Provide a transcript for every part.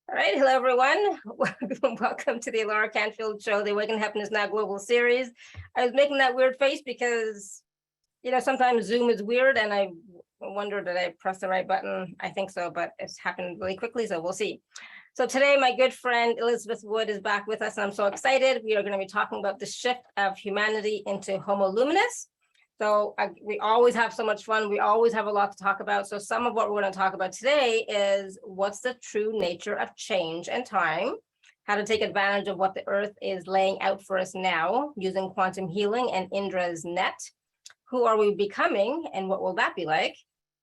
All right, hello everyone. Welcome to the alaracanfieldshow, the Awaken Happiness Now global series. I was making that weird face because, sometimes Zoom is weird and I wonder did I press the right button? I think so, but it's happened really quickly, so we'll see. So today, my good friend Elizabeth Wood is back with us, and I'm so excited. We are going to be talking about the shift of humanity into Homo Luminous. So we always have so much fun. We always have a lot to talk about. So some of what we're going to talk about today is what's the true nature of change and time, how to take advantage of what the earth is laying out for us now using quantum healing and Indra's net. Who are we becoming and what will that be like?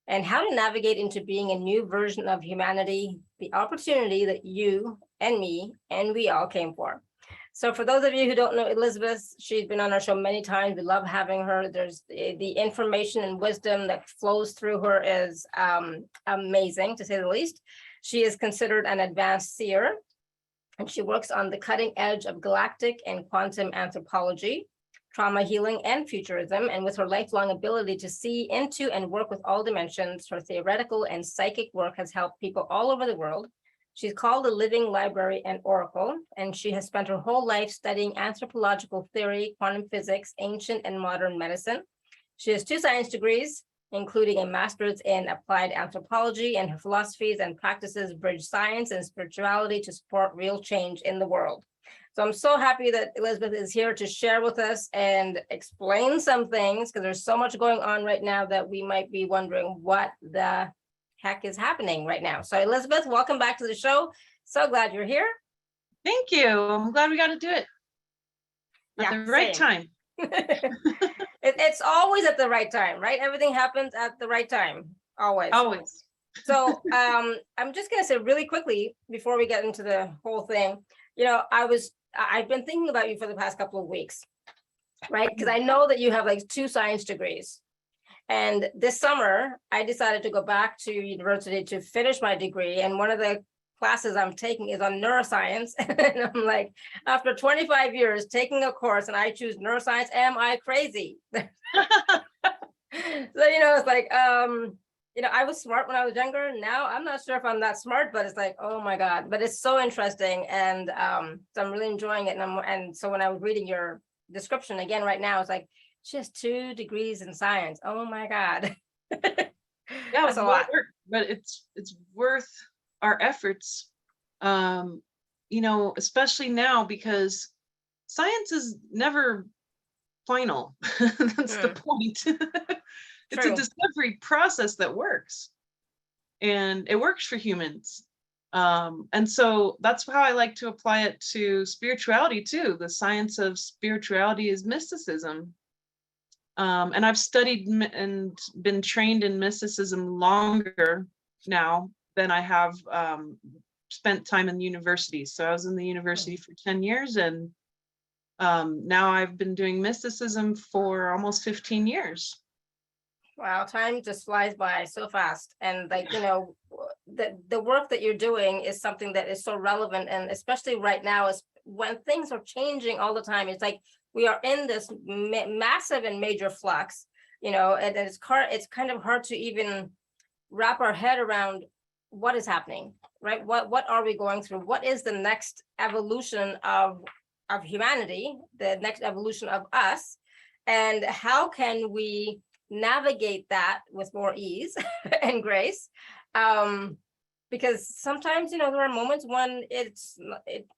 And how to navigate into being a new version of humanity, the opportunity that you and me and we all came for. So for those of you who don't know Elizabeth, she's been on our show many times. We love having her. There's the information and wisdom that flows through her is amazing, to say the least. She is considered an advanced seer, and she works on the cutting edge of galactic and quantum anthropology, trauma healing, and futurism. And with her lifelong ability to see into and work with all dimensions, her theoretical and psychic work has helped people all over the world. She's called a living library and oracle, and she has spent her whole life studying anthropological theory, quantum physics, ancient and modern medicine. She has 2 science degrees, including a master's in applied anthropology, and her philosophies and practices bridge science and spirituality to support real change in the world. So I'm so happy that Elizabeth is here to share with us and explain some things, because there's so much going on right now that we might be wondering what the heck is happening right now. So Elizabeth, welcome back to the show. So glad you're here. Thank you. I'm glad we got to do it at the right time. It's always at the right time, right? Everything happens at the right time. Always. So I'm just going to say really quickly before we get into the whole thing, I've been thinking about you for the past couple of weeks, right? Because I know that you have like 2 science degrees. And this summer, I decided to go back to university to finish my degree. And one of the classes I'm taking is on neuroscience. And I'm like, after 25 years taking a course and I choose neuroscience, am I crazy? So, it's like, I was smart when I was younger. Now I'm not sure if I'm that smart, but it's like, oh my God, but it's so interesting. And so I'm really enjoying it. And so when I was reading your description again right now, it's like, just 2 degrees in science. Oh my God. Yeah, that's a lot. But it's worth our efforts, especially now, because science is never final. That's the point. It's a discovery process that works, and it works for humans. And so that's how I like to apply it to spirituality too. The science of spirituality is mysticism. And I've studied and been trained in mysticism longer now than I have spent time in university. So I was in the university for 10 years, and now I've been doing mysticism for almost 15 years. Wow, time just flies by so fast. And the work that you're doing is something that is so relevant, and especially right now is when things are changing all the time. It's like we are in this massive and major flux, and it's kind of hard to even wrap our head around what is happening, right? What are we going through? What is the next evolution of humanity, the next evolution of us, and how can we navigate that with more ease and grace? Because sometimes, there are moments when it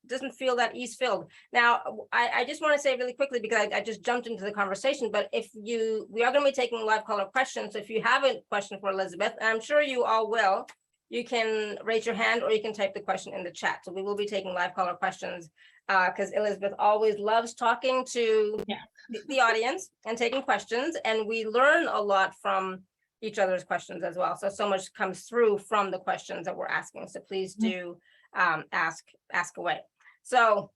doesn't feel that ease filled. Now, I just want to say really quickly, because I just jumped into the conversation, but we are going to be taking live caller questions. So if you have a question for Elizabeth, and I'm sure you all will, you can raise your hand or you can type the question in the chat. So we will be taking live caller questions because Elizabeth always loves talking to the audience and taking questions. And we learn a lot from each other's questions as well. So much comes through from the questions that we're asking. So please do ask away. So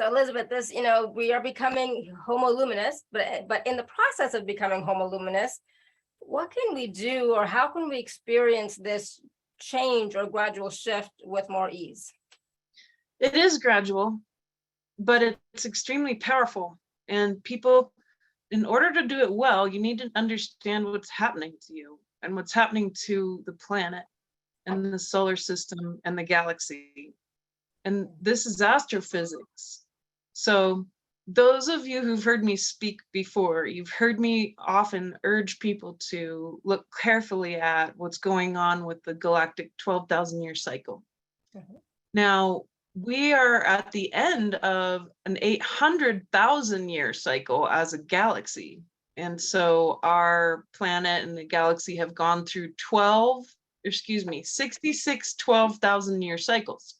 Elizabeth, we are becoming Homo Luminous, but in the process of becoming Homo Luminous, what can we do, or how can we experience this change or gradual shift with more ease? It is gradual, but it's extremely powerful. And people, in order to do it well, you need to understand what's happening to you and what's happening to the planet. and the solar system and the galaxy. And this is astrophysics. So those of you who've heard me speak before, you've heard me often urge people to look carefully at what's going on with the galactic 12,000 year cycle. Mm-hmm. Now, we are at the end of an 800,000 year cycle as a galaxy. And so our planet and the galaxy have gone through 66 12,000 year cycles.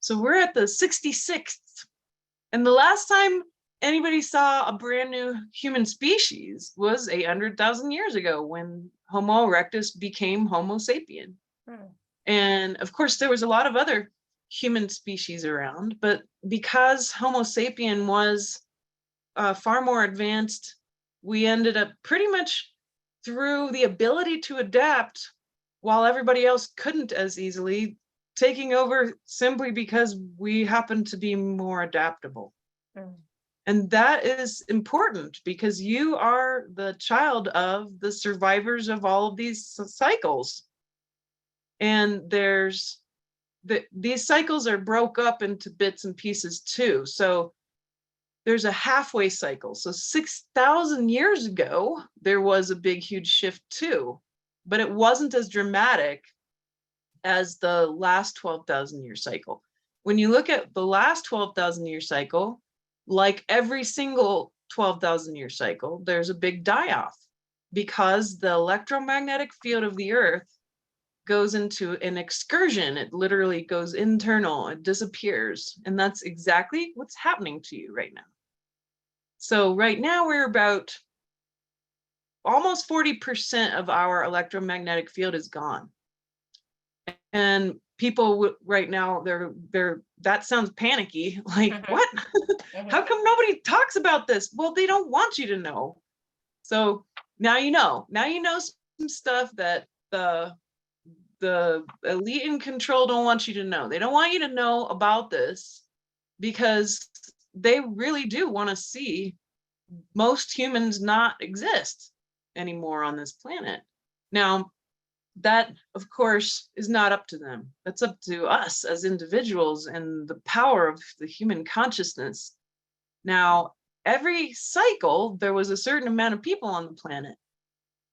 So we're at the 66th. And the last time anybody saw a brand new human species was 800,000 years ago when Homo erectus became Homo sapien. And of course, there was a lot of other human species around, but because Homo sapien was far more advanced, we ended up pretty much through the ability to adapt while everybody else couldn't as easily, taking over simply because we happen to be more adaptable. And that is important because you are the child of the survivors of all of these cycles. And these cycles are broke up into bits and pieces too. So there's a halfway cycle. So 6,000 years ago, there was a big, huge shift too, but it wasn't as dramatic as the last 12,000 year cycle. When you look at the last 12,000 year cycle, like every single 12,000 year cycle, there's a big die-off because the electromagnetic field of the Earth goes into an excursion. It literally goes internal, it disappears. And that's exactly what's happening to you right now. So right now we're about almost 40% of our electromagnetic field is gone. And people right now, that sounds panicky. Like, what? How come nobody talks about this? Well, they don't want you to know. So now you know. Now you know some stuff that the elite in control don't want you to know. They don't want you to know about this because they really do want to see most humans not exist anymore on this planet. Now, that, of course, is not up to them. That's up to us as individuals and the power of the human consciousness. Now, every cycle, there was a certain amount of people on the planet.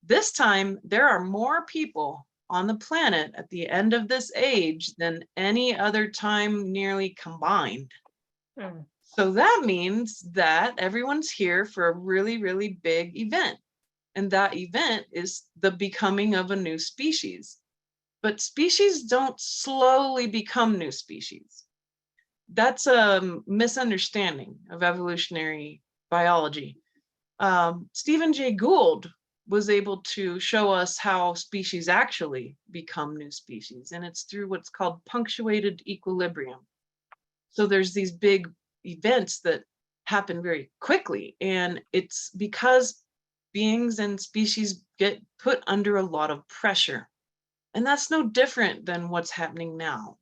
This time, there are more people on the planet at the end of this age than any other time nearly combined. So that means that everyone's here for a really, really big event. And that event is the becoming of a new species. But species don't slowly become new species. That's a misunderstanding of evolutionary biology. Stephen Jay Gould was able to show us how species actually become new species, and it's through what's called punctuated equilibrium. So there's these big events that happen very quickly, and it's because beings and species get put under a lot of pressure. And that's no different than what's happening now.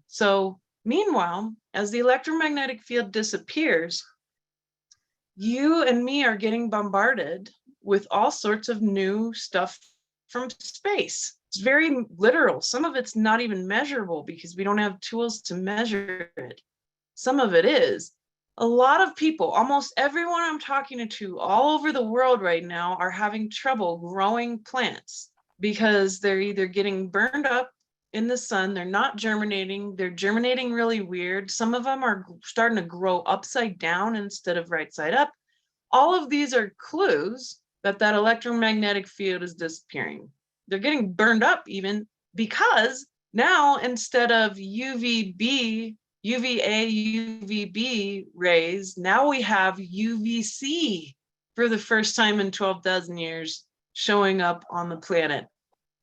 So meanwhile, as the electromagnetic field disappears, you and me are getting bombarded with all sorts of new stuff from space. It's very literal. Some of it's not even measurable because we don't have tools to measure it. Some of it is. A lot of people, almost everyone I'm talking to all over the world right now are having trouble growing plants because they're either getting burned up in the sun, they're not germinating, they're germinating really weird. Some of them are starting to grow upside down instead of right side up. All of these are clues that that electromagnetic field is disappearing. They're getting burned up even because now instead of UVA, UVB rays, now we have UVC for the first time in 12,000 years showing up on the planet.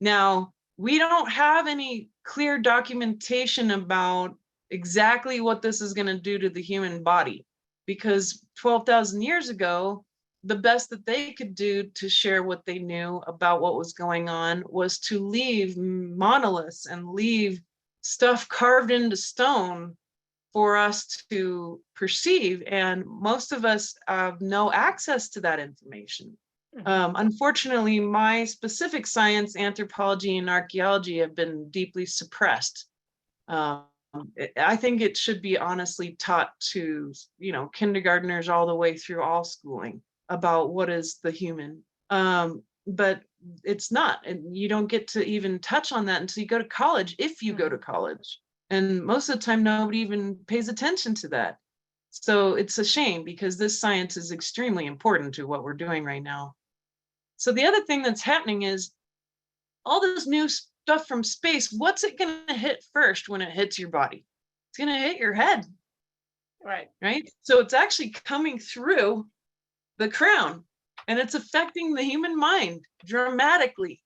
Now, we don't have any clear documentation about exactly what this is going to do to the human body, because 12,000 years ago, the best that they could do to share what they knew about what was going on was to leave monoliths and leave stuff carved into stone for us to perceive. And most of us have no access to that information. Unfortunately, my specific science, anthropology and archaeology, have been deeply suppressed. I think it should be honestly taught to, kindergartners all the way through all schooling about what is the human. But it's not, and you don't get to even touch on that until you go to college, if you go to college. And most of the time, nobody even pays attention to that. So it's a shame, because this science is extremely important to what we're doing right now. So the other thing that's happening is all this new stuff from space. What's it going to hit first when it hits your body? It's going to hit your head. Right. So it's actually coming through the crown, and it's affecting the human mind dramatically.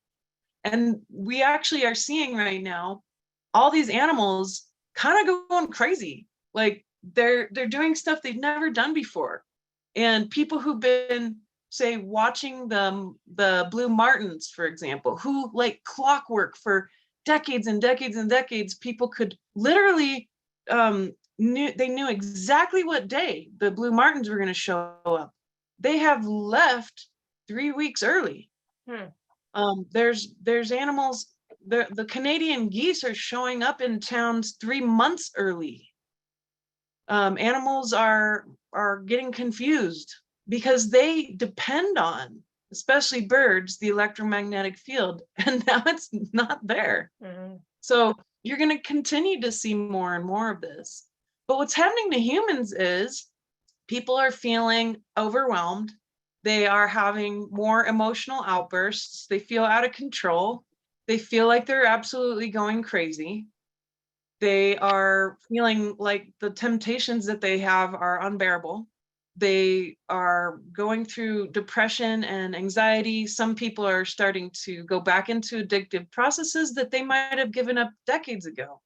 And we actually are seeing right now all these animals kind of going crazy. Like they're doing stuff they've never done before. And people who've been, say, watching the blue martins, for example, who like clockwork for decades and decades and decades, people could literally knew exactly what day the blue martins were going to show up. They have left 3 weeks early. There's animals. The Canadian geese are showing up in towns 3 months early. Animals are getting confused because they depend on, especially birds, the electromagnetic field, and now it's not there. So you're going to continue to see more and more of this. But what's happening to humans is people are feeling overwhelmed. They are having more emotional outbursts. They feel out of control. They feel like they're absolutely going crazy. They are feeling like the temptations that they have are unbearable. They are going through depression and anxiety. Some people are starting to go back into addictive processes that they might have given up decades ago.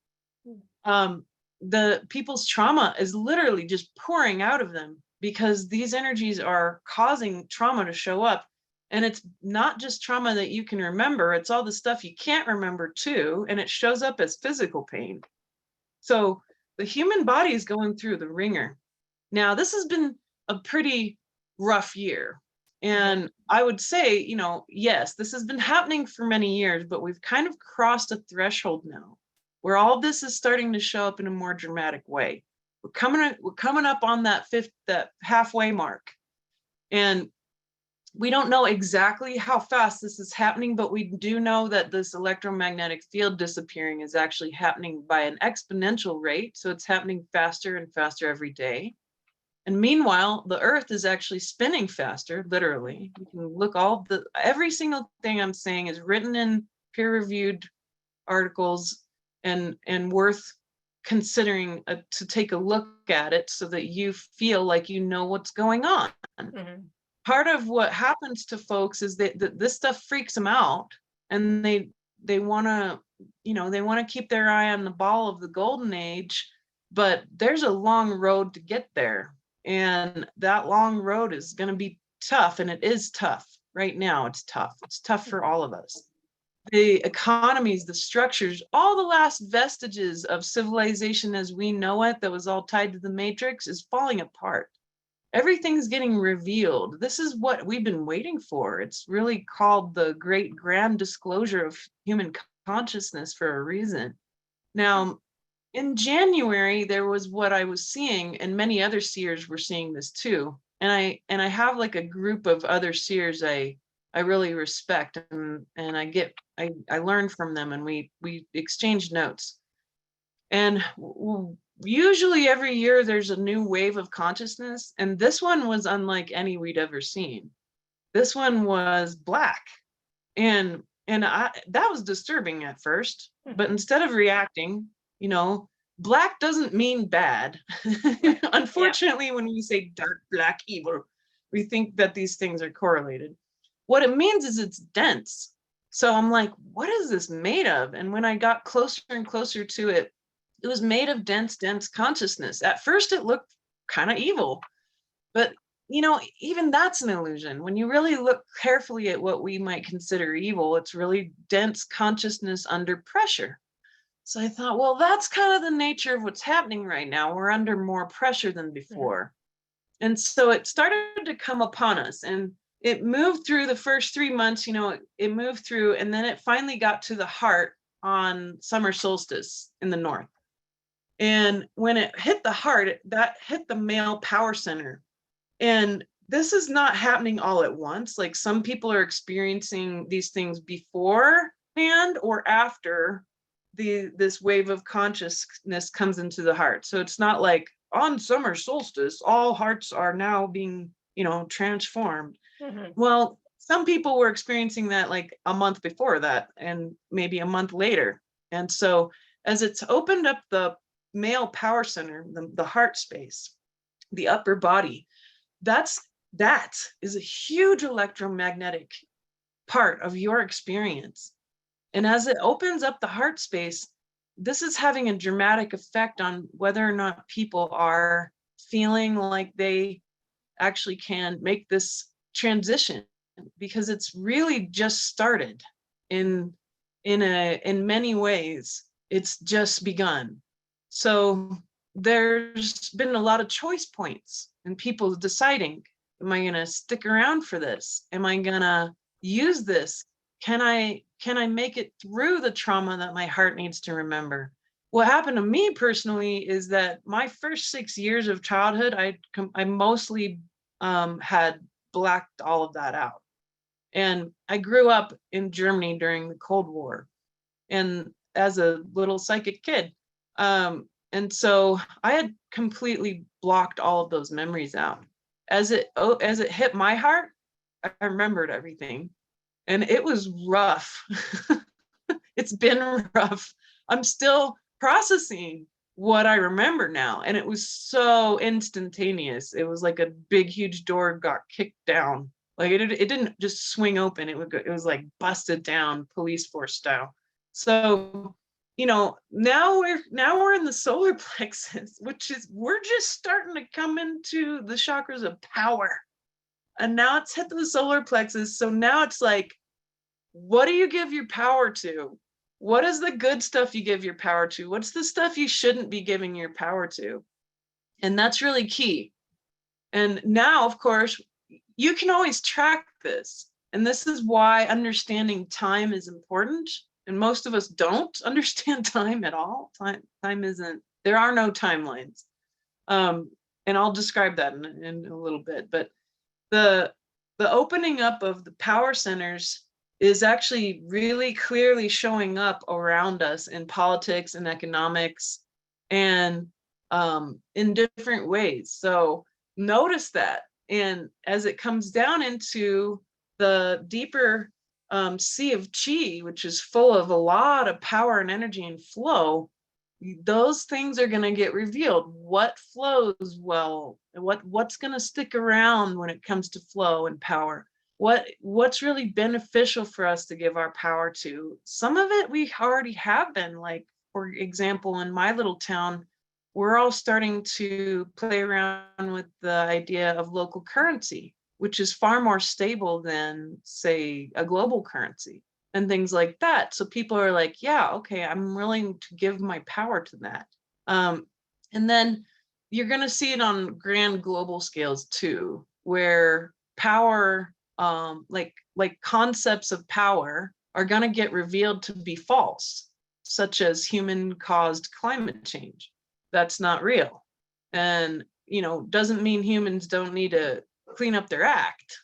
The people's trauma is literally just pouring out of them because these energies are causing trauma to show up. And it's not just trauma that you can remember, it's all the stuff you can't remember too, and it shows up as physical pain. So the human body is going through the ringer. Now, this has been a pretty rough year. And I would say, yes, this has been happening for many years, but we've kind of crossed a threshold now where all this is starting to show up in a more dramatic way. We're coming up on that halfway mark. And we don't know exactly how fast this is happening, but we do know that this electromagnetic field disappearing is actually happening by an exponential rate. So it's happening faster and faster every day. And meanwhile, the Earth is actually spinning faster, literally. You can look every single thing I'm saying is written in peer-reviewed articles and worth considering to take a look at it so that you feel like you know what's going on. Part of what happens to folks is that this stuff freaks them out, and they want to keep their eye on the ball of the golden age, but there's a long road to get there, and that long road is going to be tough, and it is tough right now. It's tough for all of us. The economies, the structures, all the last vestiges of civilization as we know it that was all tied to the matrix is falling apart. Everything's getting revealed. This is what we've been waiting for. It's really called the great grand disclosure of human consciousness for a reason. Now, in January, there was what I was seeing, and many other seers were seeing this too. And I have like a group of other seers I really respect, and I learn from them, and we exchange notes. And usually every year there's a new wave of consciousness, and this one was unlike any we'd ever seen. This one was black, and that was disturbing at first, but instead of reacting, black doesn't mean bad. Unfortunately, when we say dark, black, evil, we think that these things are correlated. What it means is it's dense. So I'm like, what is this made of? And when I got closer and closer to it, it was made of dense consciousness. At first, it looked kind of evil, but even that's an illusion. When you really look carefully at what we might consider evil, it's really dense consciousness under pressure. So I thought, well, that's kind of the nature of what's happening right now. We're under more pressure than before. And so it started to come upon us. And it moved through the first 3 months, it moved through, and then it finally got to the heart on summer solstice in the north. And when it hit the heart, that hit the male power center. And this is not happening all at once. Like, some people are experiencing these things beforehand or after this wave of consciousness comes into the heart. So it's not like on summer solstice, all hearts are now being, transformed. Mhm. Well, some people were experiencing that like a month before that, and maybe a month later. And so as it's opened up the male power center, the heart space, the upper body, that is a huge electromagnetic part of your experience. And as it opens up the heart space, this is having a dramatic effect on whether or not people are feeling like they actually can make this transition, because it's really just started in many ways. It's just begun. So there's been a lot of choice points and people deciding, am I going to stick around for this? Am I going to use this? Can I make it through the trauma that my heart needs to remember? What happened to me personally is that my first 6 years of childhood, I mostly had blacked all of that out. And I grew up in Germany during the Cold War, and as a little psychic kid. And so I had completely blocked all of those memories out. As it hit my heart, I remembered everything. And it was rough. It's been rough. I'm still processing what I remember now. And it was so instantaneous. It was like a big, huge door got kicked down. Like it didn't just swing open. It was like busted down, police force style. So, now we're in the solar plexus, which is, we're just starting to come into the chakras of power. And now it's hit the solar plexus. So now it's like, what do you give your power to? What is the good stuff you give your power to? What's the stuff you shouldn't be giving your power to? And that's really key. And now, of course, you can always track this. And this is why understanding time is important. And most of us don't understand time at all. Time isn't, there are no timelines. And I'll describe that in a little bit. But the opening up of the power centers is actually really clearly showing up around us in politics and economics and in different ways. So notice that. And as it comes down into the deeper sea of chi, which is full of a lot of power and energy and flow, those things are going to get revealed. What flows well, what's going to stick around when it comes to flow and power, what's really beneficial for us to give our power to. Some of it we already have been, like, for example, in my little town, we're all starting to play around with the idea of local currency, which is far more stable than, say, a global currency and things like that. So people are like, yeah, okay, I'm willing to give my power to that. And then you're going to see it on grand global scales too, where power, like concepts of power are going to get revealed to be false, such as human-caused climate change. That's not real. And, doesn't mean humans don't need to clean up their act.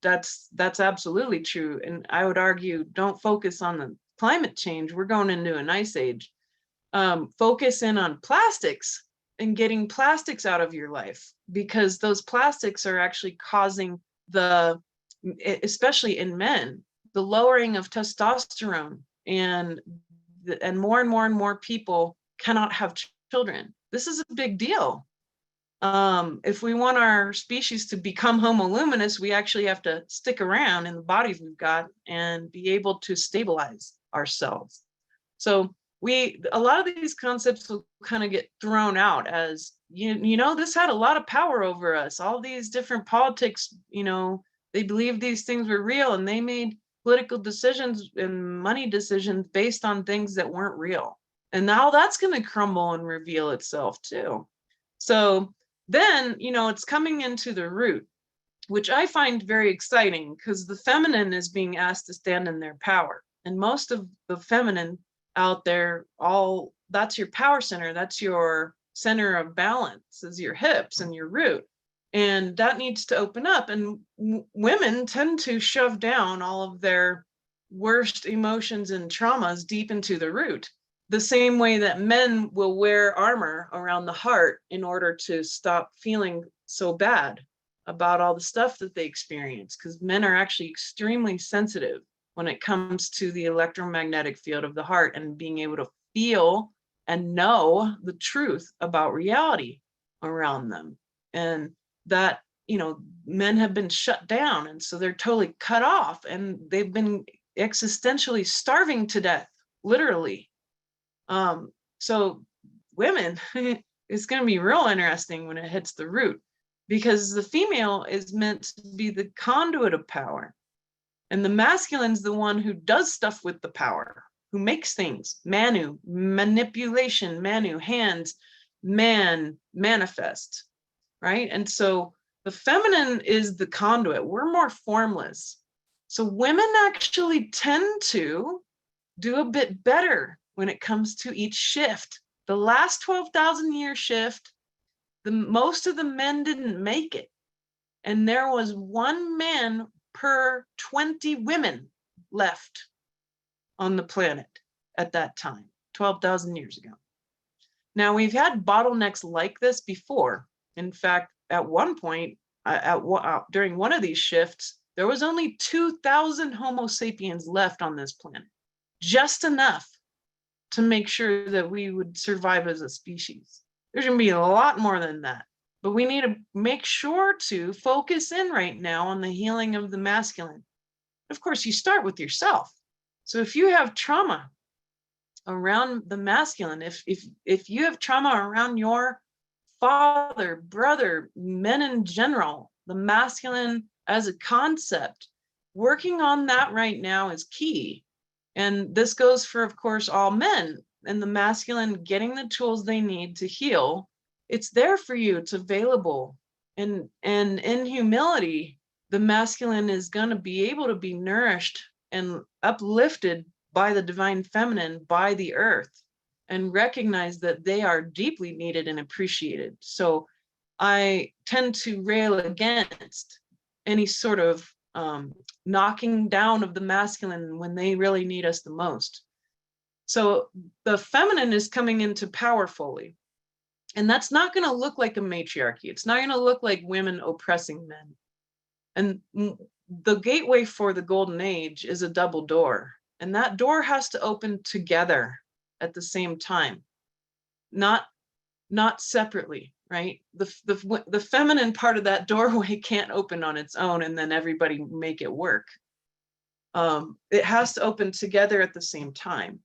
That's absolutely true. And I would argue, don't focus on the climate change. We're going into an ice age. Focus in on plastics and getting plastics out of your life, because those plastics are actually causing especially in men, the lowering of testosterone, and more and more and more people cannot have children. This is a big deal. If we want our species to become Homo Luminous, we actually have to stick around in the bodies we've got and be able to stabilize ourselves. So a lot of these concepts will kind of get thrown out as, this had a lot of power over us. All these different politics, they believed these things were real, and they made political decisions and money decisions based on things that weren't real. And now that's going to crumble and reveal itself too. So then, it's coming into the root. which I find very exciting because the feminine is being asked to stand in their power. And most of the feminine out there, that's your power center. That's your center of balance, is your hips and your root. And that needs to open up. And women tend to shove down all of their worst emotions and traumas deep into the root, the same way that men will wear armor around the heart in order to stop feeling so bad about all the stuff that they experience, because men are actually extremely sensitive when it comes to the electromagnetic field of the heart and being able to feel and know the truth about reality around them. And that, men have been shut down, and so they're totally cut off, and they've been existentially starving to death, literally. So women, it's going to be real interesting when it hits the root, because the female is meant to be the conduit of power, and the masculine's the one who does stuff with the power, who makes things. Manu, manipulation, manu, hands, man, manifest, right? And so the feminine is the conduit. We're more formless. So women actually tend to do a bit better when it comes to each shift. The last 12,000 year shift, most of the men didn't make it. And there was one man per 20 women left on the planet at that time, 12,000 years ago. Now, we've had bottlenecks like this before. In fact, at one point, during one of these shifts, there was only 2,000 Homo sapiens left on this planet, just enough to make sure that we would survive as a species. There's going to be a lot more than that, but we need to make sure to focus in right now on the healing of the masculine. Of course, you start with yourself. So if you have trauma around the masculine, if you have trauma around your father, brother, men in general, the masculine as a concept, working on that right now is key. And this goes for, of course, all men, and the masculine getting the tools they need to heal. It's there for you. It's available. And in humility, the masculine is going to be able to be nourished and uplifted by the divine feminine, by the earth, and recognize that they are deeply needed and appreciated. So I tend to rail against any sort of knocking down of the masculine when they really need us the most. So the feminine is coming into power fully. And that's not going to look like a matriarchy. It's not going to look like women oppressing men. And the gateway for the golden age is a double door. And that door has to open together at the same time, not separately, right? The feminine part of that doorway can't open on its own and then everybody make it work. It has to open together at the same time.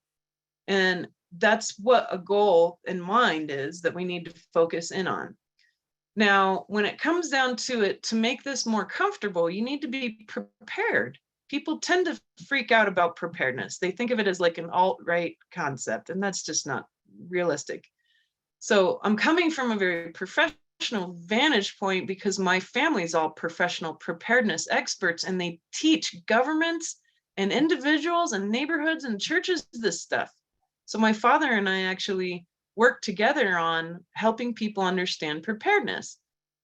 And that's what a goal in mind is that we need to focus in on. Now, when it comes down to it, to make this more comfortable, you need to be prepared. People tend to freak out about preparedness. They think of it as like an alt-right concept, and that's just not realistic. So I'm coming from a very professional vantage point because my family is all professional preparedness experts, and they teach governments and individuals and neighborhoods and churches this stuff. So my father and I actually worked together on helping people understand preparedness.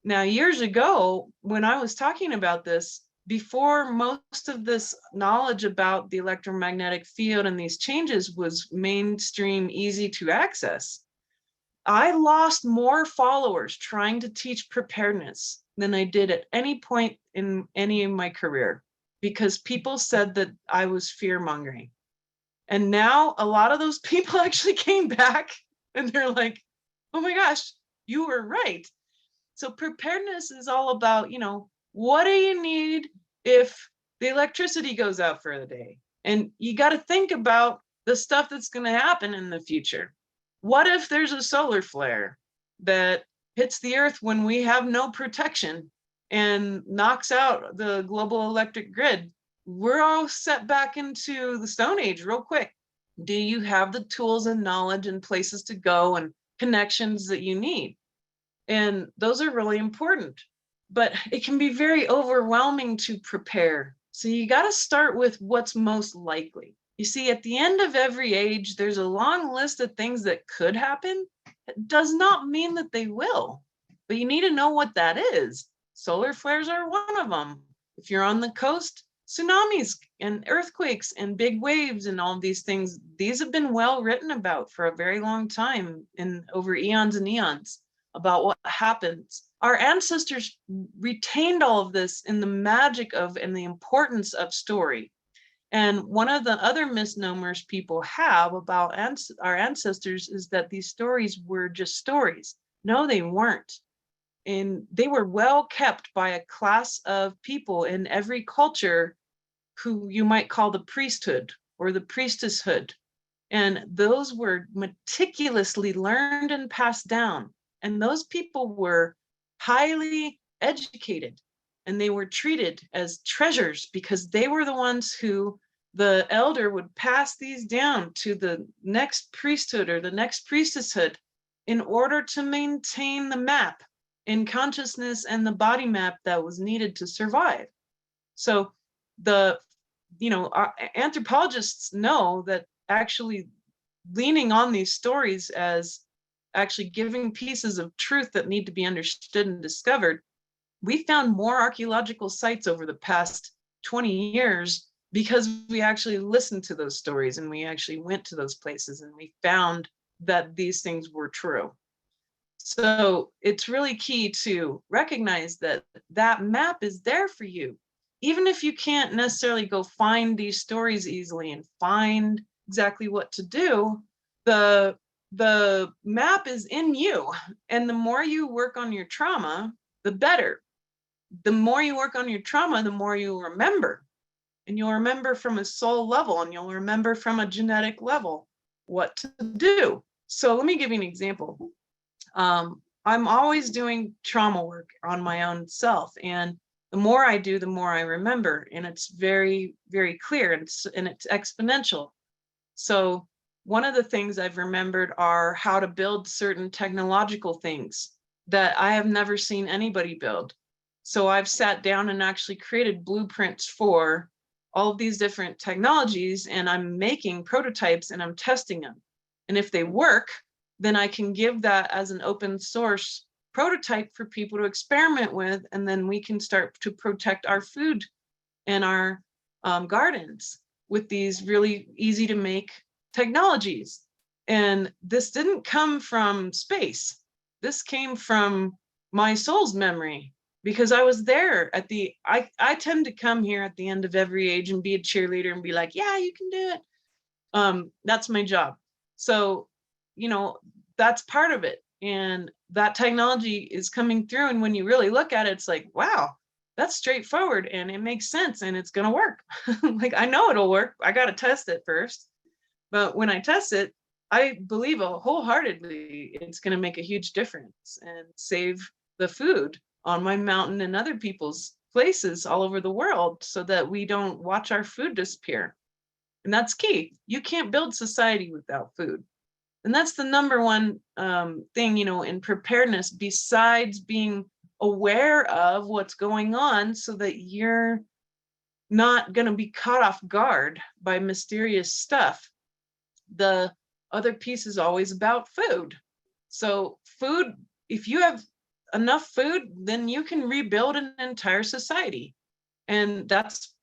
Now, years ago, when I was talking about this, before most of this knowledge about the electromagnetic field and these changes was mainstream, easy to access, I lost more followers trying to teach preparedness than I did at any point in any of my career, because people said that I was fear-mongering. And now a lot of those people actually came back and they're like, oh my gosh, you were right. So preparedness is all about, what do you need if the electricity goes out for the day? And you got to think about the stuff that's going to happen in the future. What if there's a solar flare that hits the earth when we have no protection and knocks out the global electric grid? We're all set back into the Stone Age real quick. Do you have the tools and knowledge and places to go and connections that you need? And those are really important. but it can be very overwhelming to prepare. So you got to start with what's most likely. You see, at the end of every age, there's a long list of things that could happen. It does not mean that they will, but you need to know what that is. Solar flares are one of them. If you're on the coast, tsunamis and earthquakes and big waves and all of these things, these have been well written about for a very long time, and over eons and eons, about what happens. Our ancestors retained all of this in the magic of and the importance of story. And one of the other misnomers people have about our ancestors is that these stories were just stories. No, they weren't. And they were well kept by a class of people in every culture who you might call the priesthood or the priestesshood. And those were meticulously learned and passed down. And those people were highly educated, and they were treated as treasures because they were the ones who the elder would pass these down to the next priesthood or the next priestesshood in order to maintain the map in consciousness and the body map that was needed to survive. So our anthropologists know that actually leaning on these stories as actually giving pieces of truth that need to be understood and discovered, we found more archaeological sites over the past 20 years because we actually listened to those stories and we actually went to those places and we found that these things were true. So it's really key to recognize that that map is there for you. Even if you can't necessarily go find these stories easily and find exactly what to do, the map is in you. And the more you work on your trauma, the better. The more you work on your trauma, the more you'll remember. And you'll remember from a soul level, and you'll remember from a genetic level what to do. So let me give you an example. I'm always doing trauma work on my own self. And the more I do, the more I remember. And it's very, very clear, and it's exponential. So one of the things I've remembered are how to build certain technological things that I have never seen anybody build. So I've sat down and actually created blueprints for all of these different technologies, and I'm making prototypes and I'm testing them. And if they work, then I can give that as an open source prototype for people to experiment with, and then we can start to protect our food and our gardens with these really easy to make technologies. And this didn't come from space. This came from my soul's memory, because I was there at I tend to come here at the end of every age and be a cheerleader and be like, yeah, you can do it. That's my job. So, that's part of it. And that technology is coming through. And when you really look at it, it's like, wow, that's straightforward and it makes sense and it's going to work. Like, I know it'll work. I got to test it first. But when I test it, I believe wholeheartedly it's going to make a huge difference and save the food on my mountain and other people's places all over the world, so that we don't watch our food disappear. And that's key. You can't build society without food. And that's the number one thing, in preparedness, besides being aware of what's going on so that you're not going to be caught off guard by mysterious stuff. The other piece is always about food. So food, if you have enough food, then you can rebuild an entire society. And that's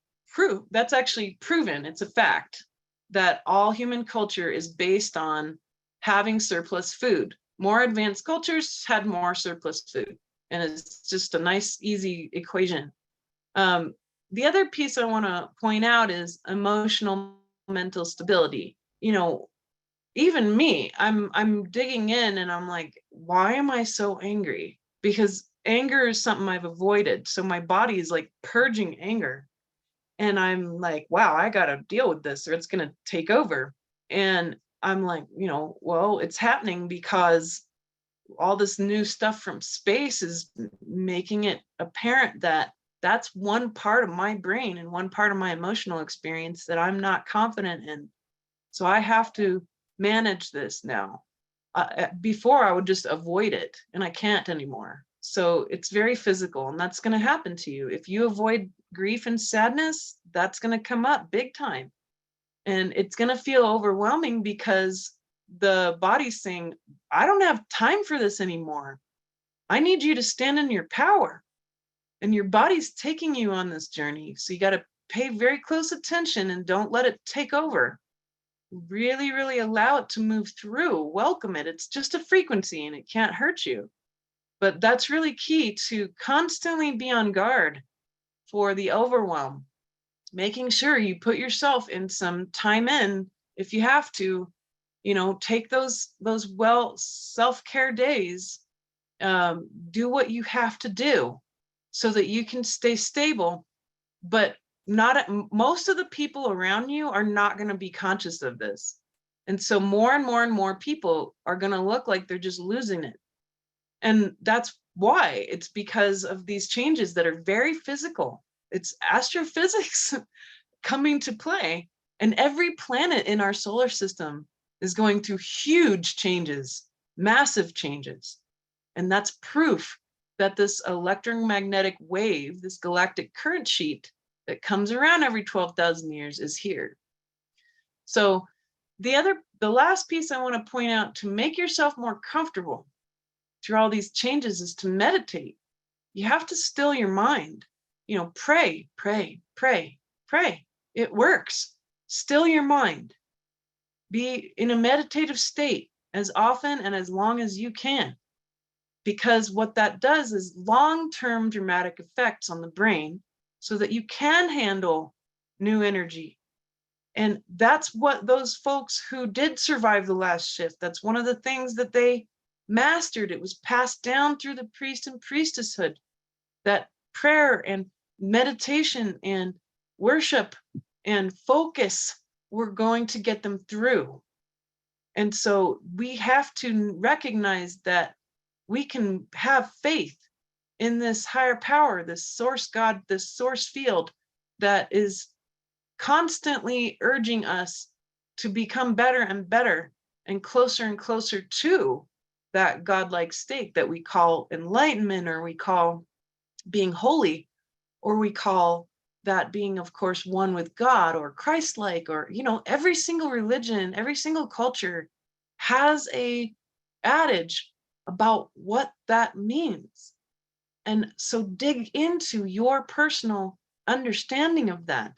actually proven. It's a fact that all human culture is based on having surplus food. More advanced cultures had more surplus food. And it's just a nice, easy equation. The other piece I want to point out is emotional mental stability. Even me, I'm digging in and I'm like, why am I so angry? Because anger is something I've avoided. So my body is like purging anger. And I'm like, wow, I got to deal with this or it's going to take over. And I'm like, well, it's happening because all this new stuff from space is making it apparent that that's one part of my brain and one part of my emotional experience that I'm not confident in. So I have to manage this now. Before I would just avoid it, and I can't anymore. So it's very physical, and that's going to happen to you. If you avoid grief and sadness, that's going to come up big time. And it's going to feel overwhelming because the body's saying, I don't have time for this anymore. I need you to stand in your power. And your body's taking you on this journey. So you got to pay very close attention and don't let it take over. Really, really allow it to move through. Welcome it. It's just a frequency and it can't hurt you. But that's really key, to constantly be on guard for the overwhelm, making sure you put yourself in some time in, if you have to, take those well self-care days, do what you have to do so that you can stay stable. But most of the people around you are not going to be conscious of this. And so more and more and more people are going to look like they're just losing it. And that's why. It's because of these changes that are very physical. It's astrophysics coming to play. And every planet in our solar system is going through huge changes, massive changes. And that's proof that this electromagnetic wave, this galactic current sheet that comes around every 12,000 years, is here. So the last piece I want to point out to make yourself more comfortable through all these changes is to meditate. You have to still your mind. Pray, pray, pray, pray. It works. Still your mind. Be in a meditative state as often and as long as you can. Because what that does is long-term dramatic effects on the brain so that you can handle new energy. And that's what those folks who did survive the last shift, that's one of the things that they mastered. It was passed down through the priest and priestesshood, that prayer and meditation and worship and focus were going to get them through. And so we have to recognize that we can have faith in this higher power, this source God, this source field that is constantly urging us to become better and better and closer to that godlike state that we call enlightenment, or we call being holy, or we call that being, of course, one with God or Christ-like, or, every single religion, every single culture has a adage about what that means. And so dig into your personal understanding of that.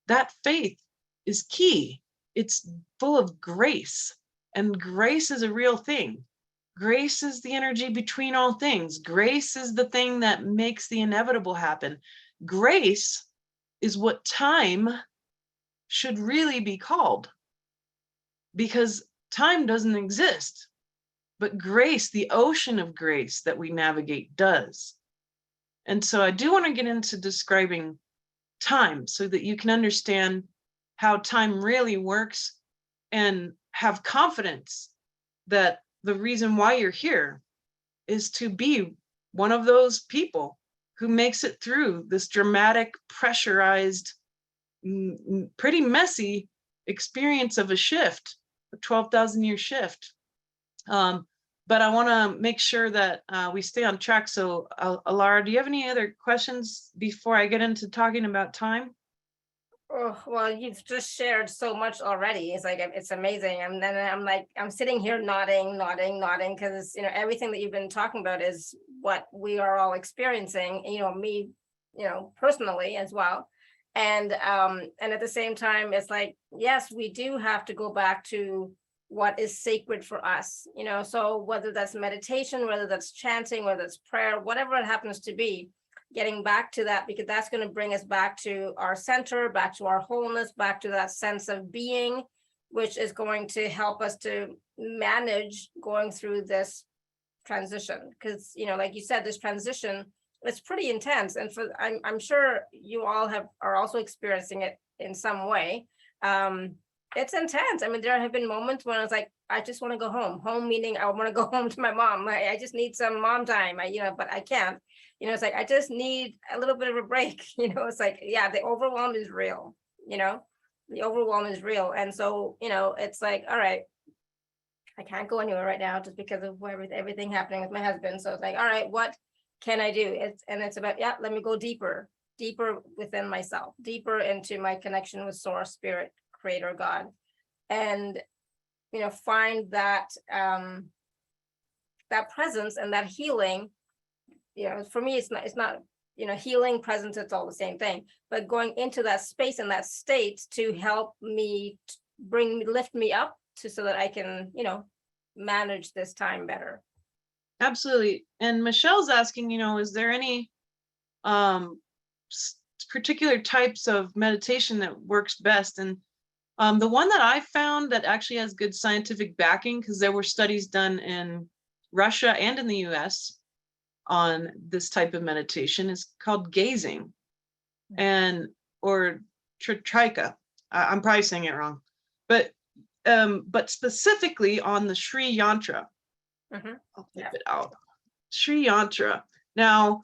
That faith is key. It's full of grace, and grace is a real thing. Grace is the energy between all things. Grace is the thing that makes the inevitable happen. Grace is what time should really be called, because time doesn't exist. But grace, the ocean of grace that we navigate, does. And so I do want to get into describing time so that you can understand how time really works and have confidence that the reason why you're here is to be one of those people who makes it through this dramatic, pressurized, pretty messy experience of a shift, a 12,000-year shift. But I want to make sure that we stay on track. So, Alara, do you have any other questions before I get into talking about time? Oh, well, you've just shared so much already. It's like, it's amazing. And then I'm sitting here nodding, because, everything that you've been talking about is what we are all experiencing, me, personally as well. And at the same time, it's like, yes, we do have to go back to what is sacred for us, so whether that's meditation, whether that's chanting, whether it's prayer, whatever it happens to be, getting back to that, because that's going to bring us back to our center, back to our wholeness, back to that sense of being, which is going to help us to manage going through this transition. Because, like you said, this transition, it's pretty intense. And I'm sure you all are also experiencing it in some way. It's intense. I mean, there have been moments when I was like, I just want to go home. Home meaning I want to go home to my mom. I just need some mom time. But I can't. It's like, I just need a little bit of a break. It's like, yeah, the overwhelm is real. The overwhelm is real. And so, it's like, all right, I can't go anywhere right now just because of everything happening with my husband. So it's like, all right, what can I do? It's about, yeah, let me go deeper within myself, deeper into my connection with source, spirit, creator, God. And, find that, that presence and that healing. For me, it's not, healing, presence, it's all the same thing, but going into that space and that state to help me lift me up so that I can, manage this time better. Absolutely. And Michelle's asking, is there any particular types of meditation that works best? And the one that I found that actually has good scientific backing, because there were studies done in Russia and in the US on this type of meditation, is called gazing, or trika. I'm probably saying it wrong, but specifically on the Sri Yantra. I'll type it out. Sri Yantra. Now,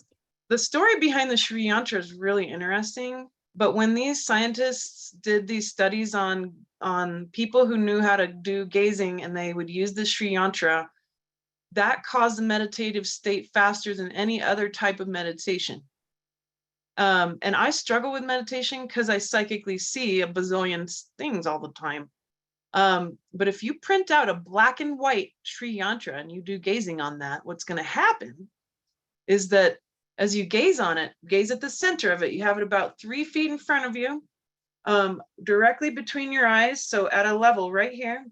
the story behind the Sri Yantra is really interesting. But when these scientists did these studies on people who knew how to do gazing, and they would use the Sri Yantra, that caused the meditative state faster than any other type of meditation. And I struggle with meditation because I psychically see a bazillion things all the time. But if you print out a black and white Sri Yantra and you do gazing on that, what's going to happen is that as you gaze on it, gaze at the center of it, you have it about 3 feet in front of you, directly between your eyes, so at a level right here.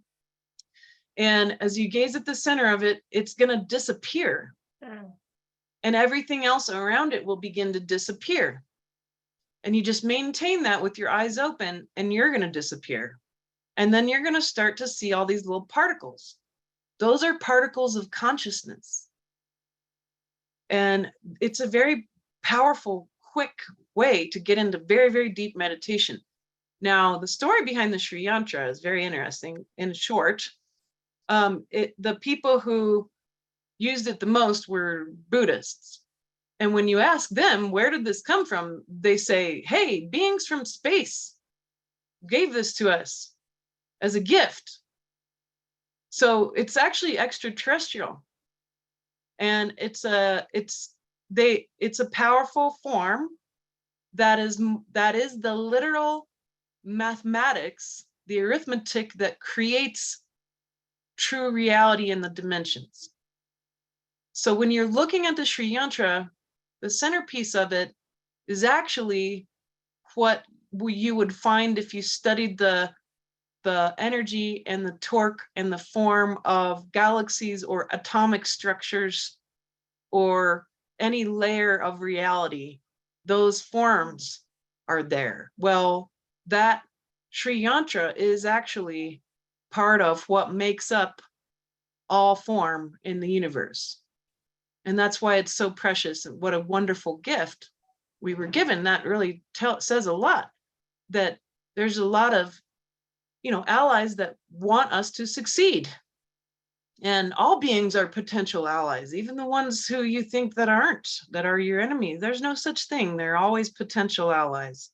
And as you gaze at the center of it, it's going to disappear. And everything else around it will begin to disappear. And you just maintain that with your eyes open, and you're going to disappear. And then you're going to start to see all these little particles. Those are particles of consciousness. And it's a very powerful, quick way to get into very, very deep meditation. Now, the story behind the Sri Yantra is very interesting. In short, the people who used it the most were Buddhists. And when you ask them, where did this come from? They say, hey, beings from space gave this to us as a gift. So it's actually extraterrestrial. And it's a powerful form that is the literal mathematics, the arithmetic that creates true reality in the dimensions. So when you're looking at the Sri Yantra, the centerpiece of it is actually what you would find if you studied the energy and the torque and the form of galaxies or atomic structures or any layer of reality. Those forms are there. Well, that Sri Yantra is actually part of what makes up all form in the universe. And that's why it's so precious. And what a wonderful gift we were given. That really says a lot, that there's a lot of, allies that want us to succeed. And all beings are potential allies, even the ones who you think that aren't, that are your enemy. There's no such thing. They're always potential allies.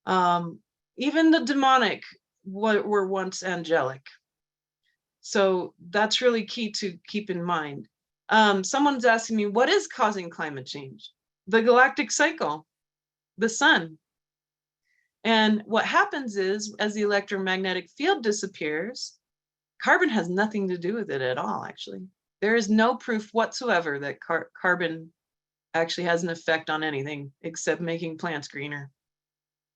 Even the demonic were once angelic. So that's really key to keep in mind. Someone's asking me, what is causing climate change? The galactic cycle, the sun. And what happens is, as the electromagnetic field disappears, carbon has nothing to do with it at all, actually. There is no proof whatsoever that carbon actually has an effect on anything except making plants greener.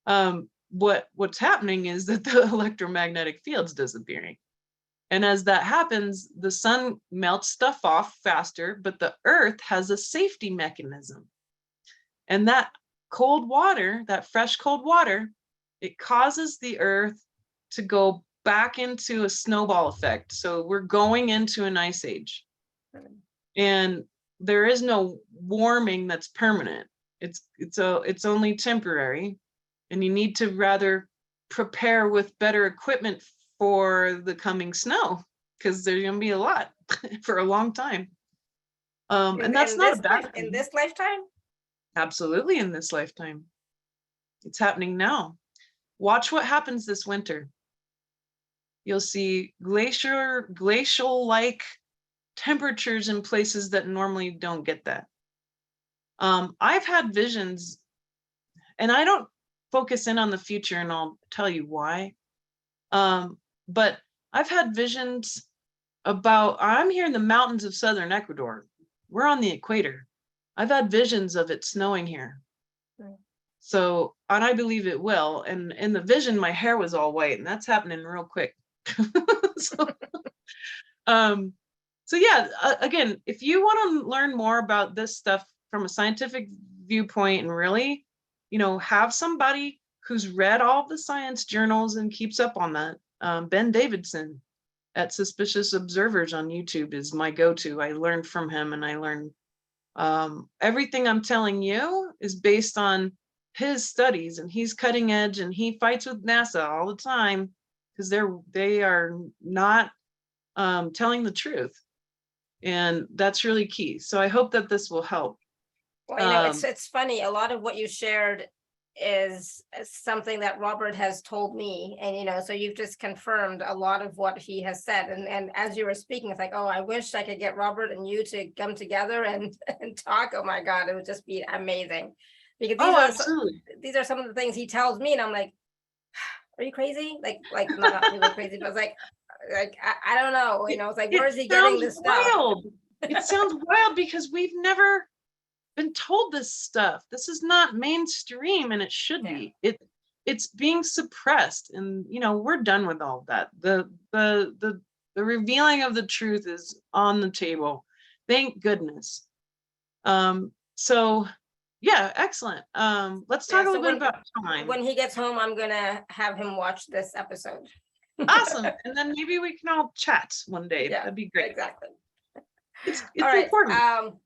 What's happening is that the electromagnetic field's disappearing. And as that happens, the sun melts stuff off faster, but the earth has a safety mechanism. And that cold water, that fresh cold water, it causes the earth to go back into a snowball effect. So we're going into an ice age. And there is no warming that's permanent. It's only temporary. And you need to rather prepare with better equipment for the coming snow, because there's going to be a lot for a long time. And that's not a bad thing. In this lifetime? Absolutely, in this lifetime. It's happening now. Watch what happens this winter. You'll see glacial-like temperatures in places that normally don't get that. I've had visions, and I don't focus in on the future, and I'll tell you why. But I've had visions about, I'm here in the mountains of southern Ecuador. We're on the equator. I've had visions of it snowing here. Right. So, and I believe it will. And in the vision, my hair was all white, and that's happening real quick. so, so yeah, again, if you want to learn more about this stuff from a scientific viewpoint and really, have somebody who's read all the science journals and keeps up on that, Ben Davidson at Suspicious Observers on YouTube is my go-to. I learned from him, and I learned everything I'm telling you is based on his studies, and he's cutting edge, and he fights with NASA all the time because they are not telling the truth, and that's really key. So I hope that this will help. Well, it's funny. A lot of what you shared is something that Robert has told me, and so you've just confirmed a lot of what he has said. And as you were speaking, it's like, oh, I wish I could get Robert and you to come together and talk. Oh my God, it would just be amazing. Because these are some of the things he tells me, and I'm like, are you crazy? Like not really crazy, but it's like I don't know. It's like, where is he getting this stuff? Wild. It sounds wild because we've never been told this stuff. This is not mainstream, and it should be. It's being suppressed, and we're done with all of that. The revealing of the truth is on the table. Thank goodness. So yeah, excellent. Let's talk a little bit about time. When he gets home, I'm gonna have him watch this episode. Awesome. And then maybe we can all chat one day. That'd be great. Exactly. It's important.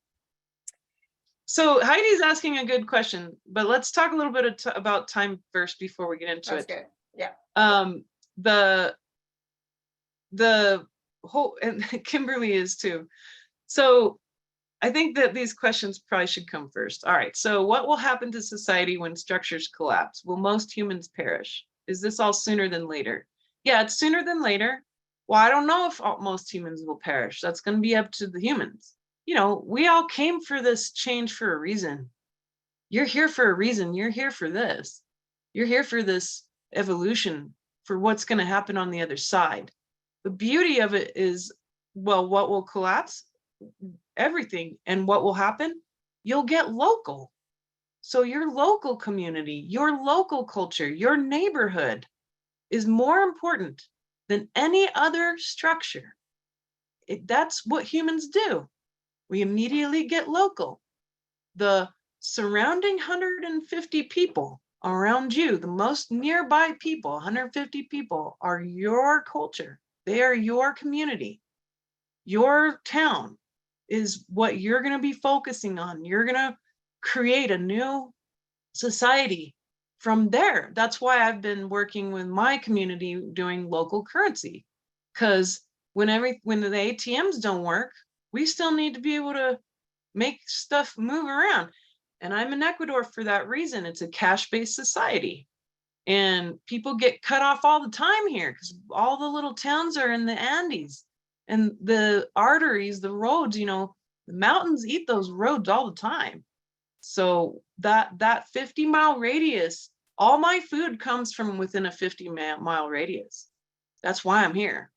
So Heidi's asking a good question, but let's talk a little bit about time first before we get into it. Good. Yeah. The whole, and Kimberly is too. So I think that these questions probably should come first. All right. So what will happen to society when structures collapse? Will most humans perish? Is this all sooner than later? Yeah, it's sooner than later. Well, I don't know if most humans will perish. That's going to be up to the humans. We all came for this change for a reason. You're here for a reason. You're here for this. You're here for this evolution, for what's going to happen on the other side. The beauty of it is, well, what will collapse? Everything. And what will happen? You'll get local. So your local community, your local culture, your neighborhood is more important than any other structure. That's what humans do. We immediately get local. The surrounding 150 people around you, the most nearby people, 150 people, are your culture. They are your community. Your town is what you're going to be focusing on. You're going to create a new society from there. That's why I've been working with my community doing local currency, because when the ATMs don't work, we still need to be able to make stuff move around. And I'm in Ecuador for that reason. It's a cash-based society, and people get cut off all the time here because all the little towns are in the Andes, and the arteries, the roads, the mountains eat those roads all the time. So that 50-mile radius, all my food comes from within a 50-mile radius. That's why I'm here.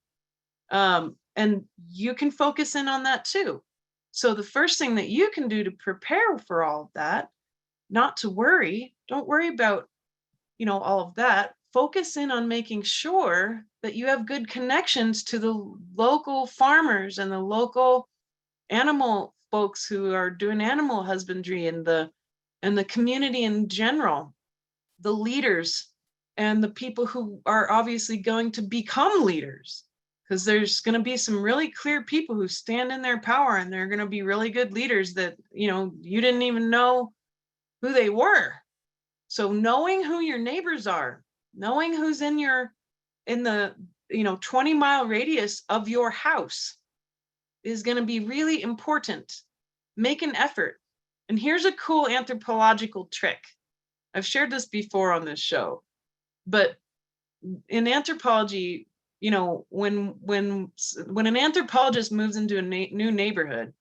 And you can focus in on that too. So the first thing that you can do to prepare for all of that, not to worry, don't worry about, all of that. Focus in on making sure that you have good connections to the local farmers and the local animal folks who are doing animal husbandry, and the community in general, the leaders and the people who are obviously going to become leaders, because there's going to be some really clear people who stand in their power, and they're going to be really good leaders that, you didn't even know who they were. So knowing who your neighbors are, knowing who's in the 20-mile radius of your house is going to be really important. Make an effort. And here's a cool anthropological trick. I've shared this before on this show, but in anthropology, when an anthropologist moves into a new neighborhood,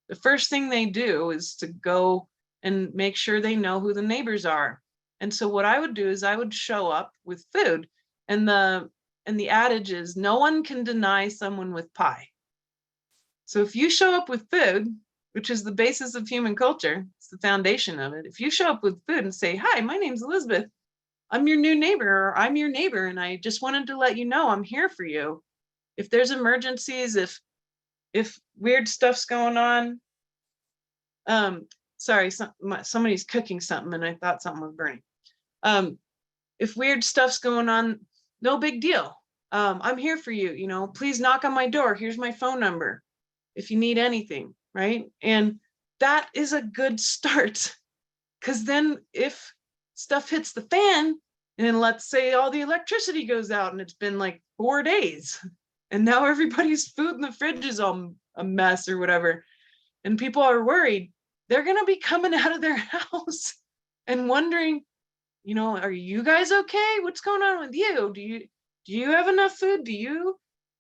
the first thing they do is to go and make sure they know who the neighbors are. And so what I would do is I would show up with food, and the adage is no one can deny someone with pie. So if you show up with food, which is the basis of human culture, it's the foundation of it. If you show up with food and say, hi, my name's Elizabeth, I'm your new neighbor, or I'm your neighbor, and I just wanted to let you know I'm here for you. If there's emergencies, if weird stuff's going on, sorry, somebody's cooking something and I thought something was burning. If weird stuff's going on, no big deal. I'm here for you, you know, please knock on my door. Here's my phone number if you need anything, right? And that is a good start, because then if stuff hits the fan, and let's say all the electricity goes out and it's been like 4 days, and now everybody's food in the fridge is all a mess or whatever, and people are worried, they're going to be coming out of their house and wondering, you know, are you guys okay? What's going on with you? Do you have enough food?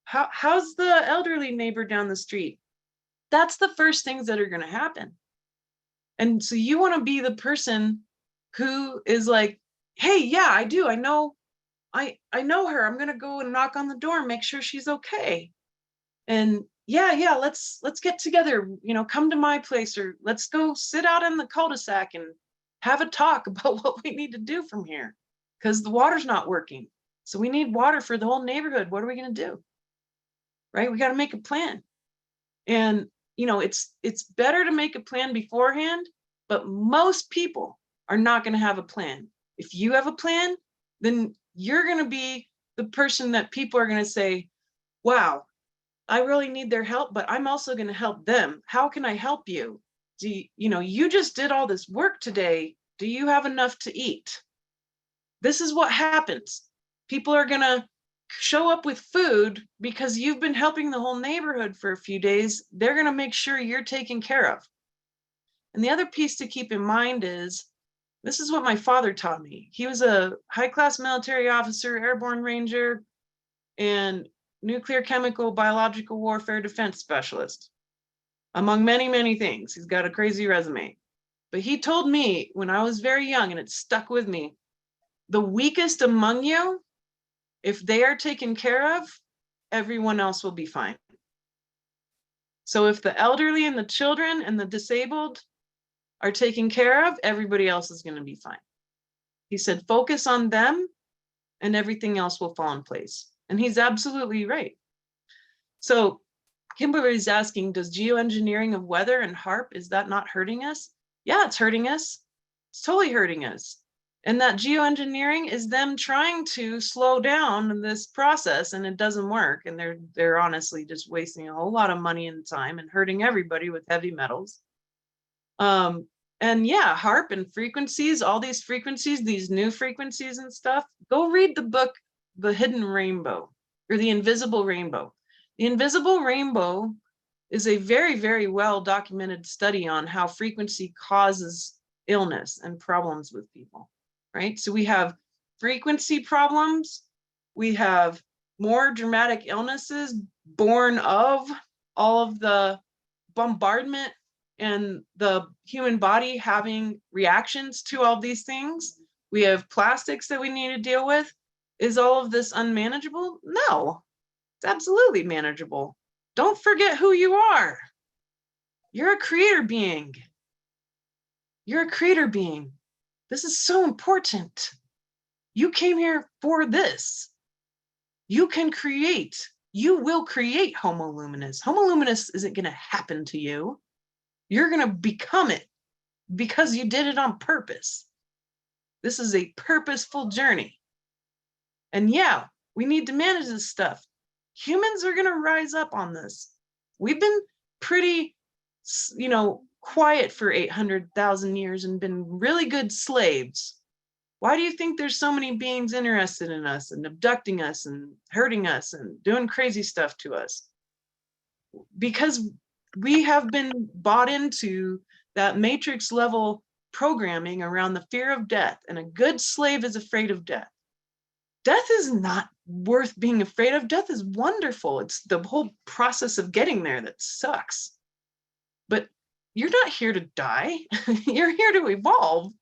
How's the elderly neighbor down the street? That's the first things that are going to happen. And so you want to be the person who is like, hey, yeah, I do. I know her. I'm going to go and knock on the door and make sure she's okay. And yeah, let's get together, you know, come to my place, or let's go sit out in the cul-de-sac and have a talk about what we need to do from here, because the water's not working. So we need water for the whole neighborhood. What are we going to do? Right? We got to make a plan. And, you know, it's better to make a plan beforehand, but most people are not going to have a plan. If you have a plan, then you're going to be the person that people are going to say, wow, I really need their help, but I'm also going to help them. How can I help you? You just did all this work today. Do you have enough to eat? This is what happens. People are going to show up with food because you've been helping the whole neighborhood for a few days. They're going to make sure you're taken care of. And the other piece to keep in mind is, this is what my father taught me. He was a high-class military officer, airborne ranger, and nuclear, chemical, biological warfare defense specialist, among many, many things. He's got a crazy resume. But he told me when I was very young, and it stuck with me, the weakest among you, if they are taken care of, everyone else will be fine. So if the elderly and the children and the disabled are taken care of, everybody else is going to be fine. He said, focus on them and everything else will fall in place. And he's absolutely right. So Kimberly's asking, does geoengineering of weather and HARP, is that not hurting us? Yeah, it's hurting us. It's totally hurting us. And that geoengineering is them trying to slow down this process, and it doesn't work. And they're honestly just wasting a whole lot of money and time and hurting everybody with heavy metals. And yeah, HARP and frequencies, all these frequencies, these new frequencies and stuff. Go read the book, The Hidden Rainbow, or The Invisible Rainbow. The Invisible Rainbow is a very, very well documented study on how frequency causes illness and problems with people, right? So we have frequency problems. We have more dramatic illnesses born of all of the bombardment and the human body having reactions to all these things. We have plastics that we need to deal with. Is all of this unmanageable? No, it's absolutely manageable. Don't forget who you are. You're a creator being. You're a creator being. This is so important. You came here for this. You can create. You will create Homo Luminous. Homo Luminous isn't going to happen to you. You're going to become it because you did it on purpose. This is a purposeful journey. And yeah, we need to manage this stuff. Humans are going to rise up on this. We've been pretty, quiet for 800,000 years and been really good slaves. Why do you think there's so many beings interested in us and abducting us and hurting us and doing crazy stuff to us? Because we have been bought into that matrix level programming around the fear of death, and a good slave is afraid of death. Death is not worth being afraid of. Death is wonderful. It's the whole process of getting there that sucks. But you're not here to die. You're here to evolve.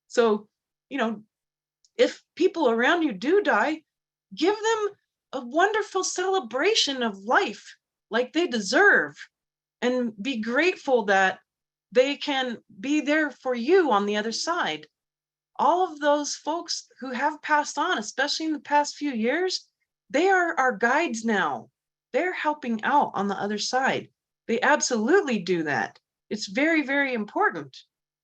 So, if people around you do die, give them a wonderful celebration of life like they deserve, and be grateful that they can be there for you on the other side. All of those folks who have passed on, especially in the past few years, they are our guides now. They're helping out on the other side. They absolutely do that. It's very, very important.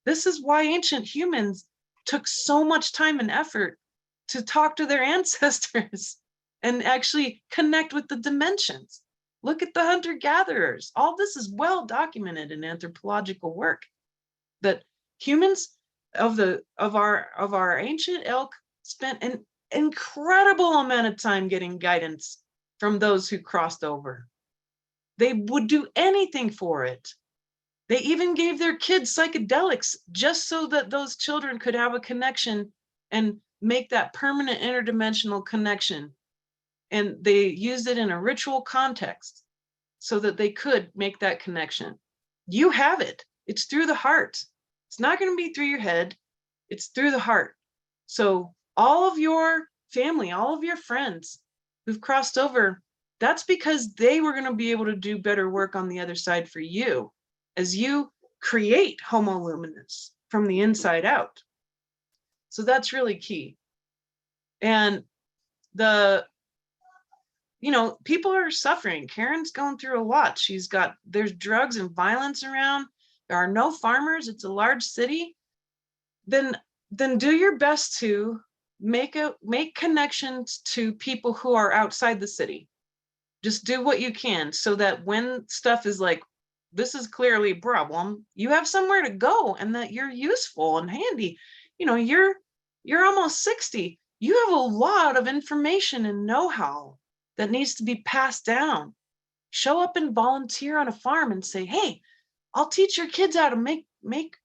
This is why ancient humans took so much time and effort to talk to their ancestors and actually connect with the dimensions. Look at the hunter-gatherers. All this is well documented in anthropological work, that humans of our ancient ilk spent an incredible amount of time getting guidance from those who crossed over. They would do anything for it. They even gave their kids psychedelics just so that those children could have a connection and make that permanent interdimensional connection. And they used it in a ritual context so that they could make that connection. You have it. It's through the heart. It's not going to be through your head. It's through the heart. So all of your family, all of your friends who've crossed over, that's because they were going to be able to do better work on the other side for you as you create Homo Luminous from the inside out. So that's really key. And people are suffering. Karen's going through a lot. There's drugs and violence around. There are no farmers. It's a large city. Then do your best to make connections to people who are outside the city. Just do what you can so that when stuff is like, this is clearly a problem, you have somewhere to go and that you're useful and handy. You're almost 60. You have a lot of information and know-how that needs to be passed down. Show up and volunteer on a farm and say, hey, I'll teach your kids how to make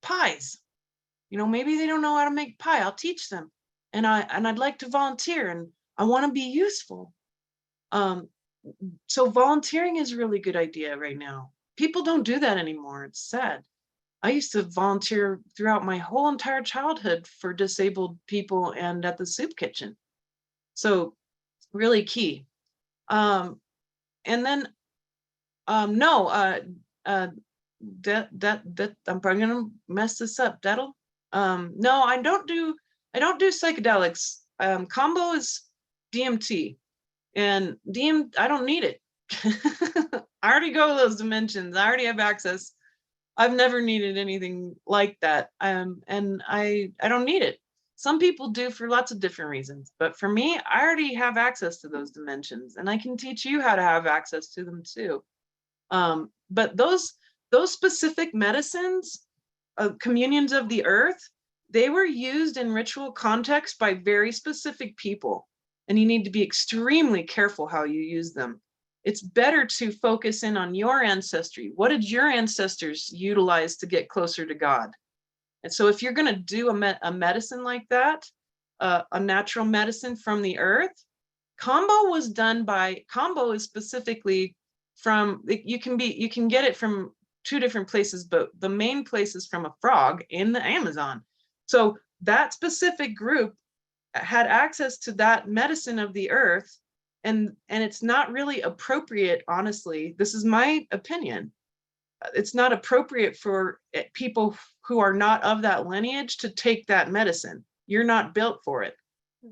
pies. Maybe they don't know how to make pie. I'll teach them. And I'd like to volunteer and I want to be useful. So volunteering is a really good idea right now. People don't do that anymore. It's sad. I used to volunteer throughout my whole entire childhood for disabled people and at the soup kitchen. So really key. And then that I'm probably gonna mess this up. No, I don't do psychedelics. Combo is DMT, and I don't need it. I already go to those dimensions. I already have access. I've never needed anything like that. And I don't need it. Some people do for lots of different reasons, but for me, I already have access to those dimensions, and I can teach you how to have access to them too. But those specific medicines, communions of the earth, they were used in ritual context by very specific people, and you need to be extremely careful how you use them. It's better to focus in on your ancestry. What did your ancestors utilize to get closer to God? And so if you're going to do a medicine like that, a natural medicine from the earth, combo is specifically from, you can get it from 2 different places, but the main place is from a frog in the Amazon. So that specific group had access to that medicine of the earth, and it's not really appropriate, honestly. This is my opinion. It's not appropriate for people who are not of that lineage to take that medicine. You're not built for it.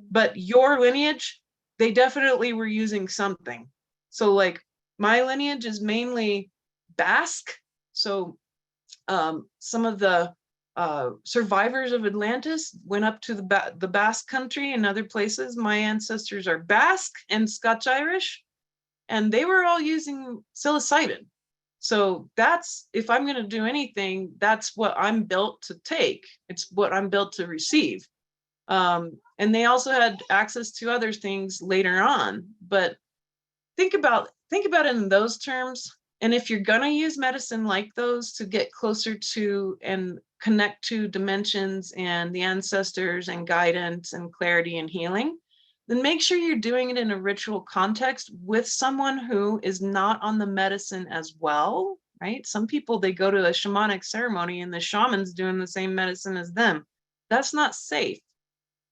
But your lineage, they definitely were using something. So like my lineage is mainly Basque. So some of the survivors of Atlantis went up to the Basque country and other places. My ancestors are Basque and Scotch Irish, and they were all using psilocybin. So that's, if I'm going to do anything, that's what I'm built to take. It's what I'm built to receive. And they also had access to other things later on. But think about it in those terms. And if you're going to use medicine like those to get closer to and connect to dimensions and the ancestors and guidance and clarity and healing, then make sure you're doing it in a ritual context with someone who is not on the medicine as well, right? Some people, they go to a shamanic ceremony and the shaman's doing the same medicine as them. That's not safe.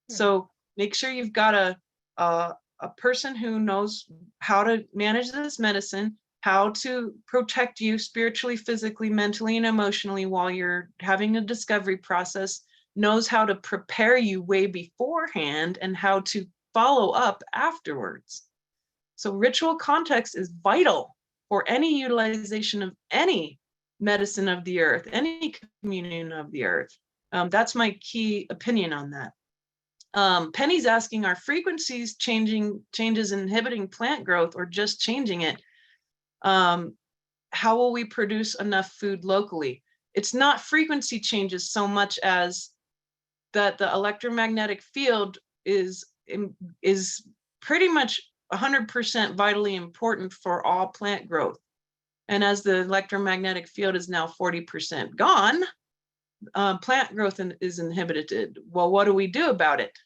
So make sure you've got a person who knows how to manage this medicine, how to protect you spiritually, physically, mentally, and emotionally while you're having a discovery process, knows how to prepare you way beforehand and how to follow up afterwards. So ritual context is vital for any utilization of any medicine of the earth, any communion of the earth. That's my key opinion on that. Penny's asking, are frequencies changes inhibiting plant growth or just changing it? How will we produce enough food locally? It's not frequency changes so much as that the electromagnetic field is pretty much 100% vitally important for all plant growth. And as the electromagnetic field is now 40% gone, plant growth is inhibited. Well, what do we do about it?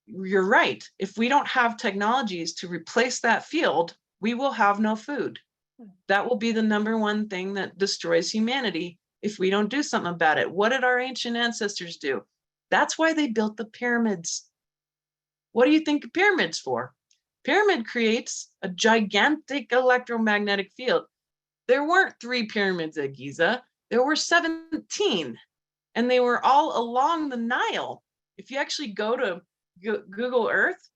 You're right. If we don't have technologies to replace that field, we will have no food. That will be the number one thing that destroys humanity if we don't do something about it. What did our ancient ancestors do? That's why they built the pyramids. What do you think of pyramids for? Pyramid creates a gigantic electromagnetic field. There weren't 3 pyramids at Giza. There were 17, and they were all along the Nile. If you actually go to Google Earth,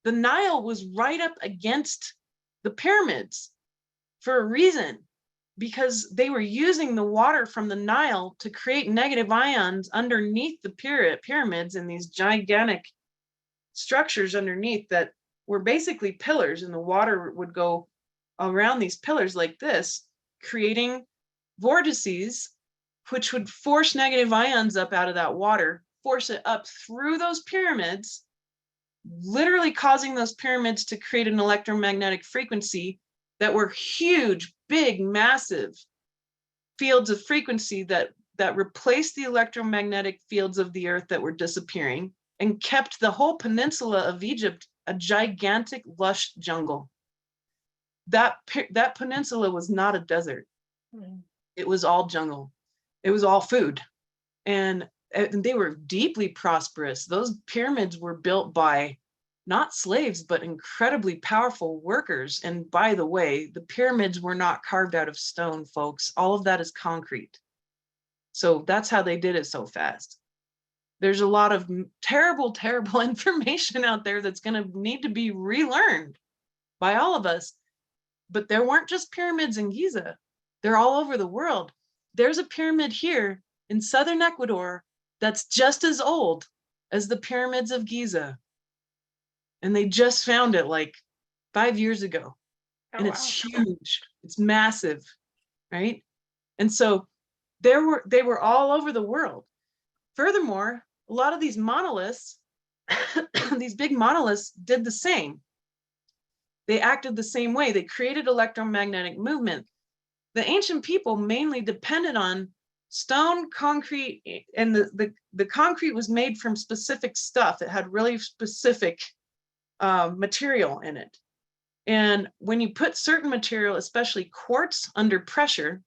the Nile was right up against the pyramids for a reason, because they were using the water from the Nile to create negative ions underneath the pyramids and these gigantic structures underneath that were basically pillars, and the water would go around these pillars like this, creating vortices, which would force negative ions up out of that water, force it up through those pyramids, literally causing those pyramids to create an electromagnetic frequency that were huge, big, massive fields of frequency that replaced the electromagnetic fields of the earth that were disappearing and kept the whole peninsula of Egypt a gigantic, lush jungle. That peninsula was not a desert. It was all jungle. It was all food. And they were deeply prosperous. Those pyramids were built by not slaves, but incredibly powerful workers. And by the way, the pyramids were not carved out of stone, folks. All of that is concrete. So that's how they did it so fast. There's a lot of terrible, terrible information out there that's going to need to be relearned by all of us. But there weren't just pyramids in Giza. They're all over the world. There's a pyramid here in southern Ecuador that's just as old as the pyramids of Giza. And they just found it like 5 years ago. And it's huge. It's massive, right? And so they were all over the world. Furthermore, a lot of these monoliths, these big monoliths did the same. They acted the same way. They created electromagnetic movement. The ancient people mainly depended on stone, concrete, and the concrete was made from specific stuff. It had really specific material in it. And when you put certain material, especially quartz, under pressure,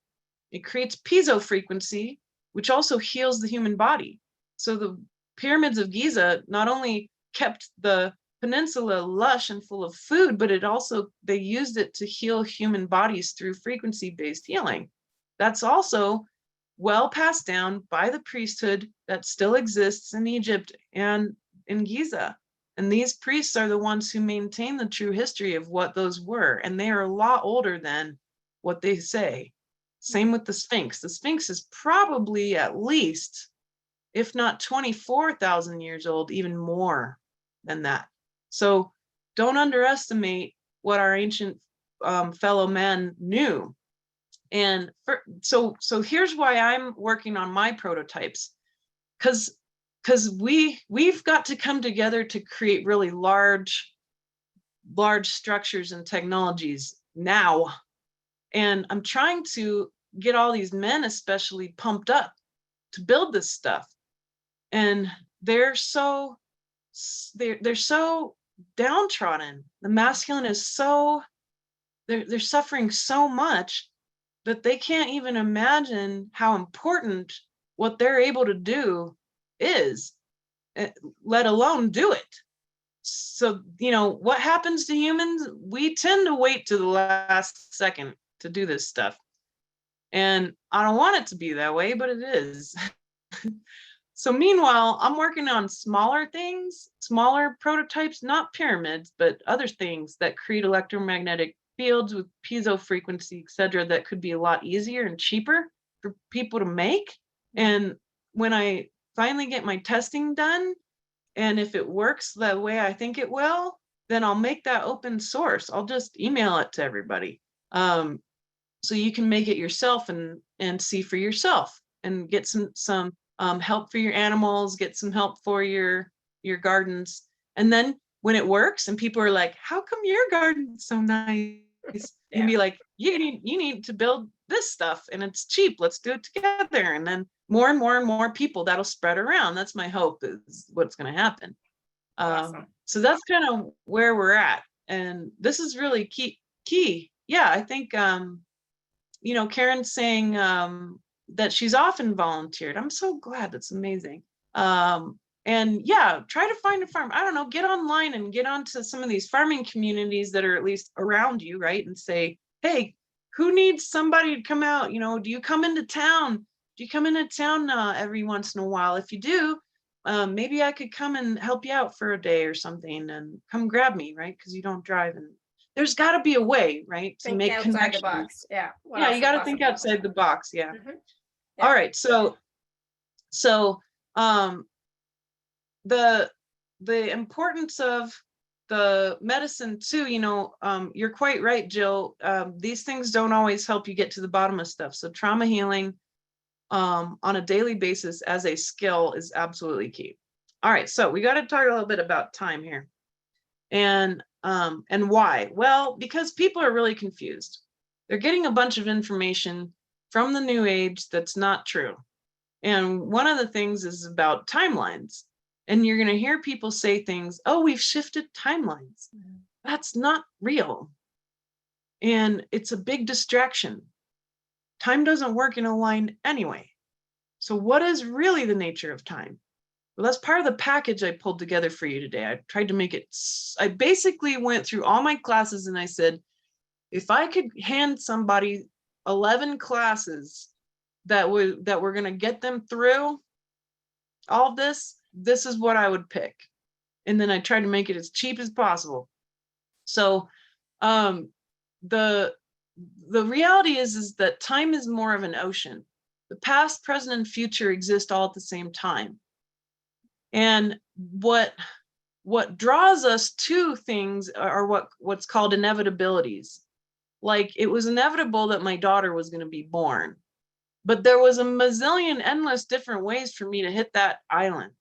it creates piezo frequency, which also heals the human body. So the pyramids of Giza not only kept the peninsula lush and full of food, but they used it to heal human bodies through frequency-based healing. That's also well passed down by the priesthood that still exists in Egypt and in Giza. And these priests are the ones who maintain the true history of what those were. And they are a lot older than what they say. Same with the Sphinx. The Sphinx is probably at least, if not 24,000 years old, even more than that. So don't underestimate what our ancient fellow men knew. And so here's why I'm working on my prototypes, because we've got to come together to create really large structures and technologies now. And I'm trying to get all these men especially pumped up to build this stuff. And they're so downtrodden. The masculine is they're suffering so much that they can't even imagine how important what they're able to do is, let alone do it. So, what happens to humans? We tend to wait to the last second to do this stuff. And I don't want it to be that way, but it is. So meanwhile, I'm working on smaller things, smaller prototypes, not pyramids, but other things that create electromagnetic fields with piezo frequency, et cetera, that could be a lot easier and cheaper for people to make. And when I finally get my testing done, and if it works the way I think it will, then I'll make that open source. I'll just email it to everybody. So you can make it yourself and see for yourself and get some help for your animals, get some help for your gardens. And then when it works and people are like, how come your garden's so nice? You can be like, you need to build this stuff and it's cheap. Let's do it together. And then more and more and more people, that'll spread around. That's my hope, is what's going to happen. Awesome. So that's kind of where we're at. And this is really key. Yeah, I think, Karen's saying that she's often volunteered. I'm so glad. That's amazing. And yeah, try to find a farm. I don't know, get online and get onto some of these farming communities that are at least around you, right? And say, hey, who needs somebody to come out? Do you come into town? Do you come into town every once in a while? If you do, maybe I could come and help you out for a day or something and come grab me, right? Because you don't drive. And there's got to be a way, right? To make outside the box. Yeah. Yeah, you got to think outside the box. Yeah. Mm-hmm. Yeah. All right. So the importance of the medicine too, you're quite right, Jill. These things don't always help you get to the bottom of stuff. So trauma healing on a daily basis as a skill is absolutely key. All right, so we got to talk a little bit about time here. And why? Well, because people are really confused. They're getting a bunch of information from the new age that's not true. And one of the things is about timelines. And you're going to hear people say things, oh, we've shifted timelines. Mm-hmm. That's not real. And it's a big distraction. Time doesn't work in a line anyway. So what is really the nature of time? Well, that's part of the package I pulled together for you today. I tried to make it, I basically went through all my classes and I said, if I could hand somebody 11 classes that were going to get them through all of this, this is what I would pick. And then I tried to make it as cheap as possible. So the reality is that time is more of an ocean. The past, present, and future exist all at the same time. And what draws us to things are what's called inevitabilities. Like, it was inevitable that my daughter was going to be born, but there was a mazillion endless different ways for me to hit that island.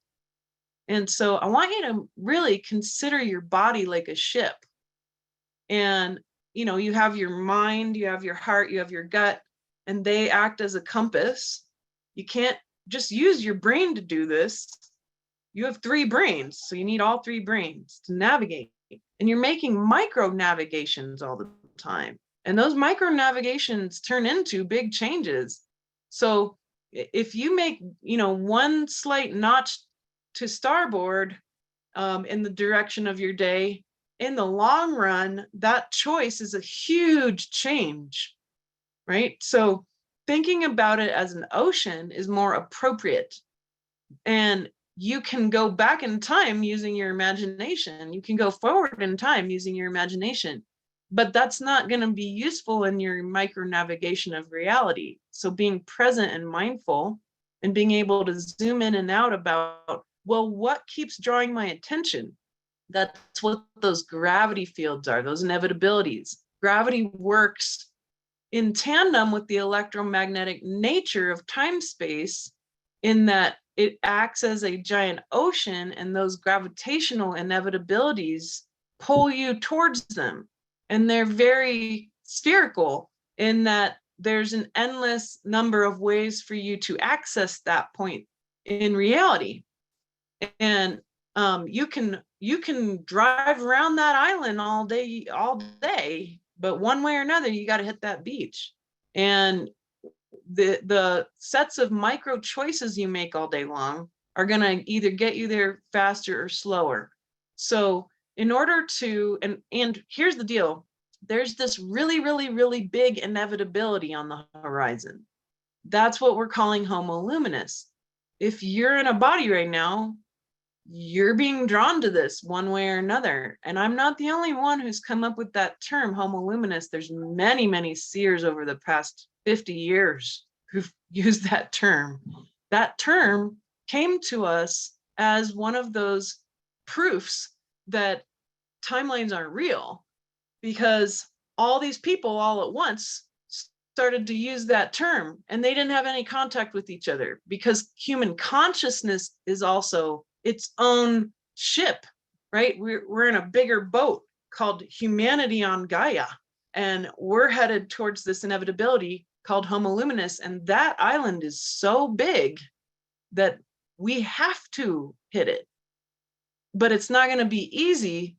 And so I want you to really consider your body like a ship. And, you have your mind, you have your heart, you have your gut, and they act as a compass. You can't just use your brain to do this. You have 3 brains, so you need all 3 brains to navigate. And you're making micro navigations all the time. And those micro navigations turn into big changes. So if you make, one slight notch to starboard in the direction of your day, in the long run, that choice is a huge change, right? So thinking about it as an ocean is more appropriate. And you can go back in time using your imagination. You can go forward in time using your imagination, but that's not going to be useful in your micro navigation of reality. So being present and mindful and being able to zoom in and out about, well, what keeps drawing my attention? That's what those gravity fields are, those inevitabilities. Gravity works in tandem with the electromagnetic nature of time-space, in that it acts as a giant ocean, and those gravitational inevitabilities pull you towards them. And they're very spherical in that there's an endless number of ways for you to access that point in reality. And you can drive around that island all day, but one way or another, you got to hit that beach. And the sets of micro choices you make all day long are going to either get you there faster or slower. So in order to, and here's the deal, there's this really, really, really big inevitability on the horizon. That's what we're calling Homo Luminous. If you're in a body right now, you're being drawn to this one way or another. And I'm not the only one who's come up with that term, Homo Luminous. There's many, many seers over the past 50 years who've used that term. That term came to us as one of those proofs that timelines aren't real, because all these people all at once started to use that term, and they didn't have any contact with each other, because human consciousness is also its own ship, right? We're in a bigger boat called humanity on Gaia, and we're headed towards this inevitability called Homo Luminous. And that island is so big that we have to hit it. But it's not going to be easy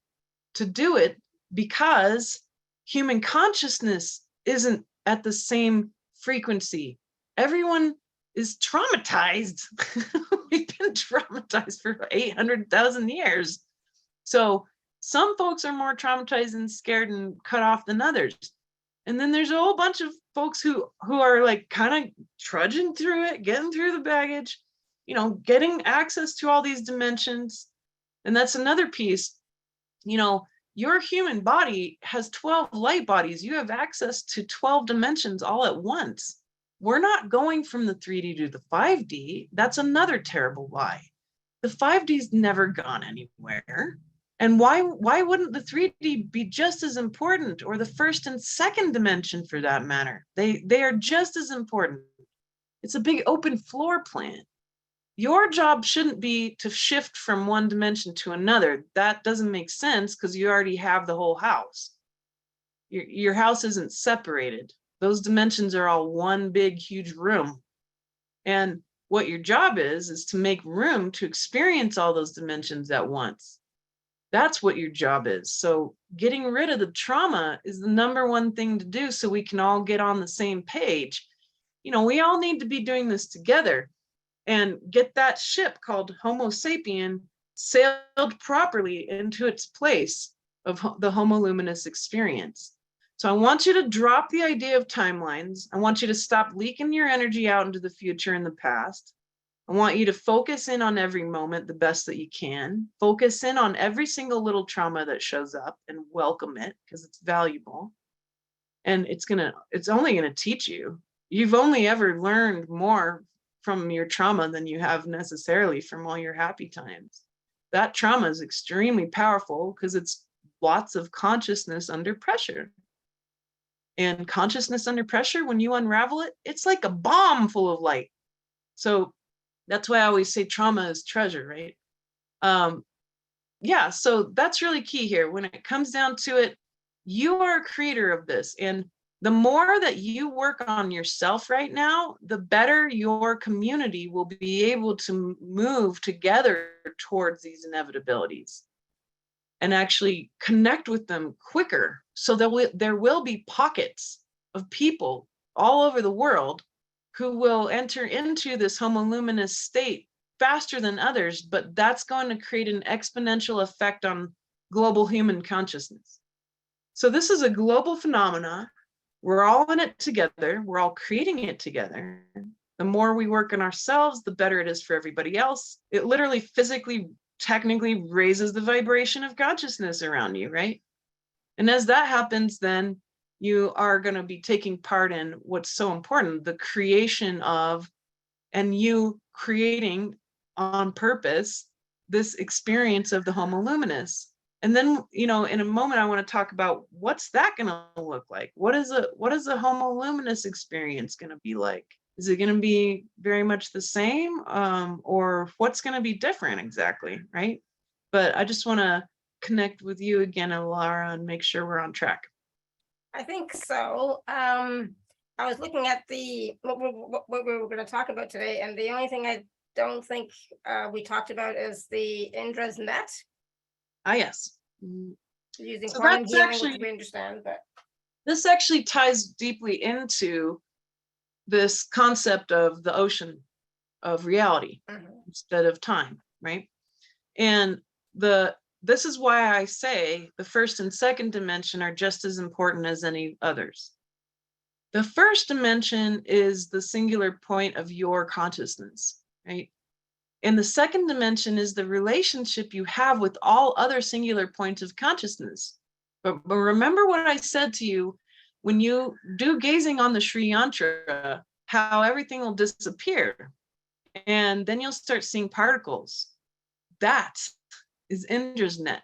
to do it, because human consciousness isn't at the same frequency. Everyone is traumatized. We've been traumatized for 800,000 years. So some folks are more traumatized and scared and cut off than others. And then there's a whole bunch of folks who are like kind of trudging through it, getting through the baggage, you know, getting access to all these dimensions. And that's another piece. You know, your human body has 12 light bodies. You have access to 12 dimensions all at once. We're not going from the 3D to the 5D. That's another terrible lie. The 5D's never gone anywhere. And why wouldn't the 3D be just as important, or the first and second dimension for that matter? They are just as important. It's a big open floor plan. Your job shouldn't be to shift from one dimension to another. That doesn't make sense, because you already have the whole house. Your house isn't separated. Those dimensions are all one big, huge room. And what your job is to make room to experience all those dimensions at once. That's what your job is. So getting rid of the trauma is the number one thing to do, so we can all get on the same page. You know, we all need to be doing this together and get that ship called Homo sapien sailed properly into its place of the Homo Luminous experience. So I want you to drop the idea of timelines. I want you to stop leaking your energy out into the future and the past. I want you to focus in on every moment the best that you can. Focus in on every single little trauma that shows up and welcome it, because it's valuable. And it's only gonna teach you. You've only ever learned more from your trauma than you have necessarily from all your happy times. That trauma is extremely powerful, because it's lots of consciousness under pressure. And consciousness under pressure, when you unravel it, it's like a bomb full of light. So that's why I always say trauma is treasure, right? Yeah, so that's really key here. When it comes down to it, you are a creator of this. And the more that you work on yourself right now, the better your community will be able to move together towards these inevitabilities and actually connect with them quicker. So there will be pockets of people all over the world who will enter into this Homo Luminous state faster than others, but that's going to create an exponential effect on global human consciousness. So this is a global phenomena. We're all in it together. We're all creating it together. The more we work on ourselves, the better it is for everybody else. It literally, physically, technically raises the vibration of consciousness around you, right? And as that happens, then you are going to be taking part in what's so important, the creation of, and you creating on purpose, this experience of the Homo Luminous. And then, you know, in a moment, I want to talk about what's that going to look like? What is a Homo Luminous experience going to be like? Is it going to be very much the same, or what's going to be different exactly, right? But I just want to connect with you again, Alara, and make sure we're on track. I think so. I was looking at what we were going to talk about today, and the only thing I don't think we talked about is the Indra's net. Ah, yes. Using So quantum that's healing, actually, which we understand, but This actually ties deeply into this concept of the ocean of reality instead of time, right? And this is why I say the first and second dimension are just as important as any others. The first dimension is the singular point of your consciousness, right? And the second dimension is the relationship you have with all other singular points of consciousness. But remember what I said to you, when you do gazing on the Sri Yantra, how everything will disappear. And then you'll start seeing particles. That is Indra's net.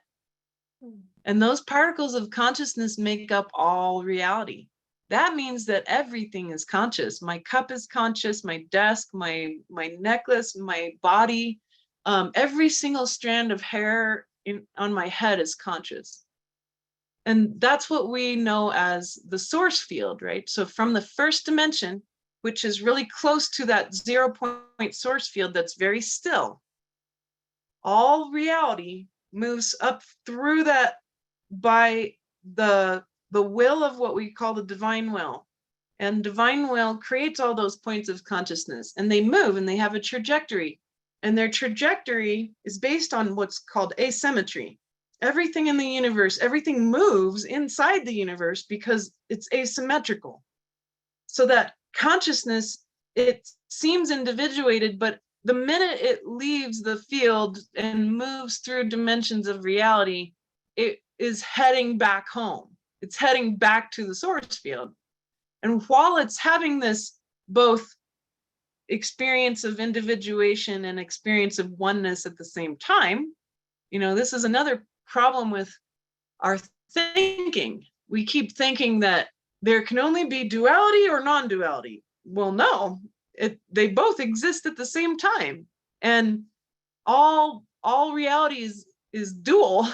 And those particles of consciousness make up all reality. That means that everything is conscious. My cup is conscious, my desk, my necklace, my body, every single strand of hair on my head is conscious. And that's what we know as the source field, right? So from the first dimension, which is really close to that 0 point source field that's very still, all reality moves up through that by the will of what we call the divine will. And divine will creates all those points of consciousness, and they move and they have a trajectory. And their trajectory is based on what's called asymmetry. Everything in the universe, everything moves inside the universe because it's asymmetrical. So that consciousness, it seems individuated, but the minute it leaves the field and moves through dimensions of reality, it is heading back home. It's heading back to the source field. And while it's having this both experience of individuation and experience of oneness at the same time, this is another problem with our thinking. We keep thinking that there can only be duality or non-duality. Well, no, they both exist at the same time. And all reality is dual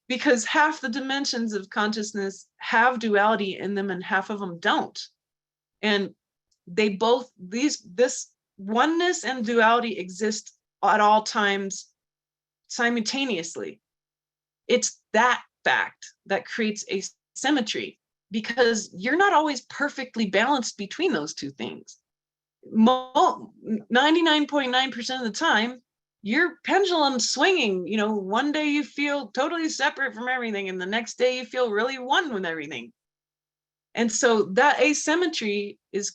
because half the dimensions of consciousness have duality in them and half of them don't. And they both, this oneness and duality exist at all times simultaneously. It's that fact that creates asymmetry, because you're not always perfectly balanced between those two things. 99.9% of the time, your pendulum swinging. One day you feel totally separate from everything, and the next day you feel really one with everything. And so that asymmetry is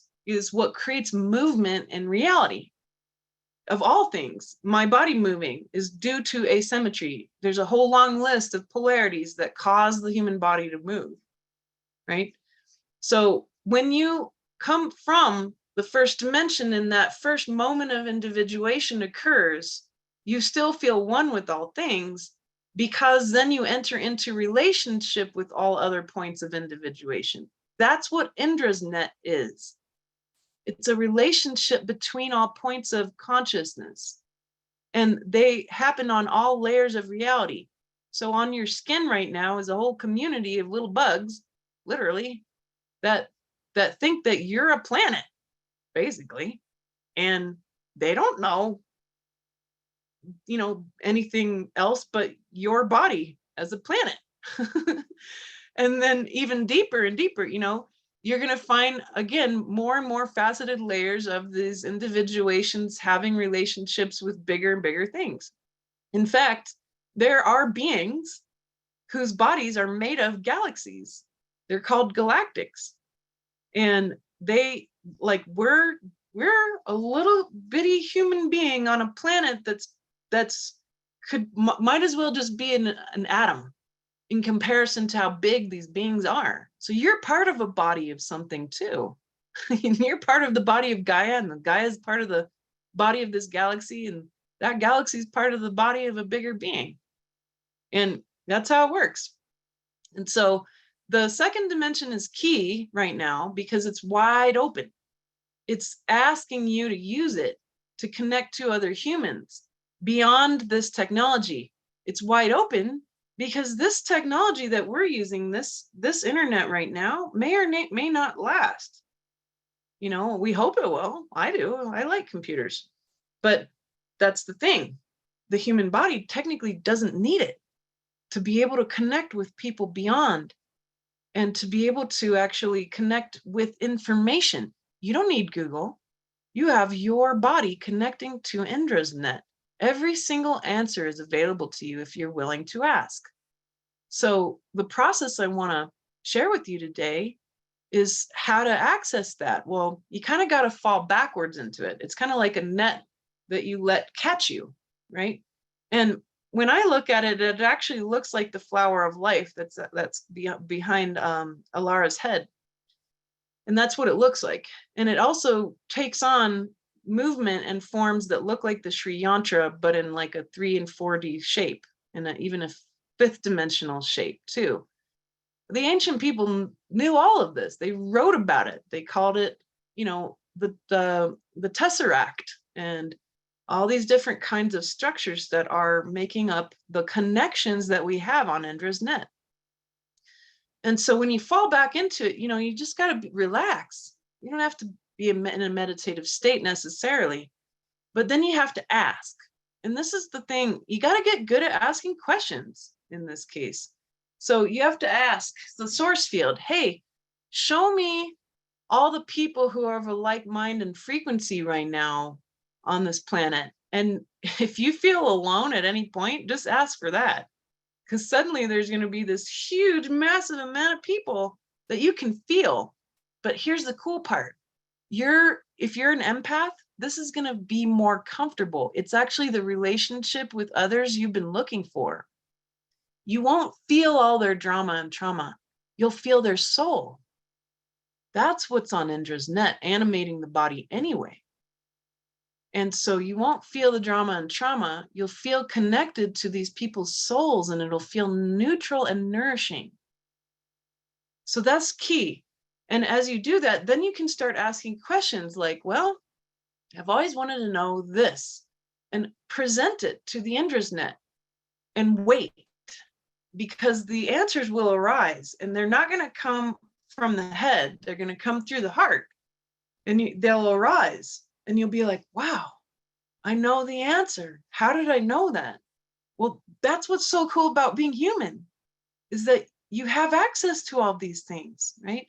what creates movement in reality. Of all things, my body moving is due to asymmetry. There's a whole long list of polarities that cause the human body to move, right? So when you come from the first dimension and that first moment of individuation occurs, you still feel one with all things, because then you enter into relationship with all other points of individuation. That's what Indra's net is. It's a relationship between all points of consciousness, and they happen on all layers of reality. So on your skin right now is a whole community of little bugs, literally, that think that you're a planet, basically, and they don't know, anything else but your body as a planet. And then even deeper and deeper, you're going to find, again, more and more faceted layers of these individuations having relationships with bigger and bigger things. In fact, there are beings whose bodies are made of galaxies. They're called galactics. And they, we're a little bitty human being on a planet might as well just be an atom in comparison to how big these beings are. So you're part of a body of something too. You're part of the body of Gaia, and the Gaia is part of the body of this galaxy, and that galaxy is part of the body of a bigger being. And that's how it works. And so the second dimension is key right now because it's wide open. It's asking you to use it to connect to other humans beyond this technology. It's wide open because this technology that we're using, this internet right now, may or may not last. We hope it will. I do. I like computers. But that's the thing. The human body technically doesn't need it to be able to connect with people beyond. and to be able to actually connect with information. You don't need Google. You have your body connecting to Indra's net. Every single answer is available to you if you're willing to ask. So the process I want to share with you today is how to access that. Well, you kind of got to fall backwards into it. It's kind of like a net that you let catch you, right? And when I look at it, it actually looks like the flower of life that's behind Alara's head. And that's what it looks like. And it also takes on movement and forms that look like the Sri Yantra, but in like a 3 and 4D shape, and even a 5th dimensional shape too. The ancient people knew all of this. They wrote about it. They called it, you know, the tesseract, and all these different kinds of structures that are making up the connections that we have on Indra's net. And so when you fall back into it, you know, you just got to relax. You don't have to be in a meditative state necessarily, but then you have to ask. And this is the thing, you got to get good at asking questions in this case. So you have to ask the source field, hey, show me all the people who are of a like mind and frequency right now on this planet. And if you feel alone at any point, just ask for that. Because suddenly there's going to be this huge, massive amount of people that you can feel. But here's the cool part. If you're an empath, this is going to be more comfortable. It's actually the relationship with others you've been looking for. You won't feel all their drama and trauma. You'll feel their soul. That's what's on Indra's net, animating the body anyway. And so you won't feel the drama and trauma. You'll feel connected to these people's souls, and it'll feel neutral and nourishing. So that's key. And as you do that, then you can start asking questions like, well, I've always wanted to know this, and present it to the Indra's net and wait, because the answers will arise, and they're not going to come from the head. They're going to come through the heart, and they'll arise. And you'll be like, wow, I know the answer. How did I know that? Well, that's what's so cool about being human, is that you have access to all these things, right?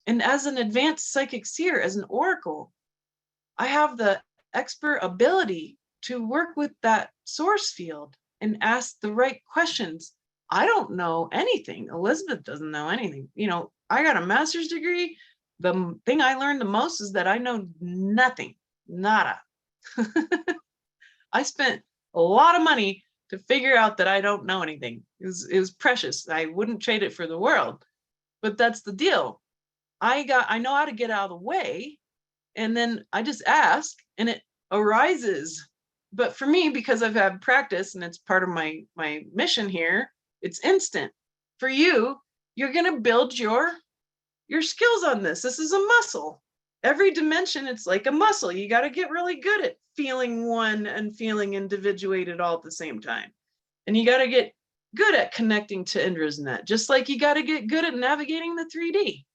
And as an advanced psychic seer, as an oracle, I have the expert ability to work with that source field and ask the right questions. I don't know anything. Elizabeth doesn't know anything. You know, I got a master's degree. The thing I learned the most is that I know nothing, nada. I spent a lot of money to figure out that I don't know anything. It was precious. I wouldn't trade it for the world. But that's the deal. I know how to get out of the way, and then I just ask and it arises. But for me, because I've had practice and it's part of my mission here, it's instant. For you, you're going to build your skills on this. This is a muscle. Every dimension, it's like a muscle. You got to get really good at feeling one and feeling individuated all at the same time. And you got to get good at connecting to Indra's net, just like you got to get good at navigating the 3D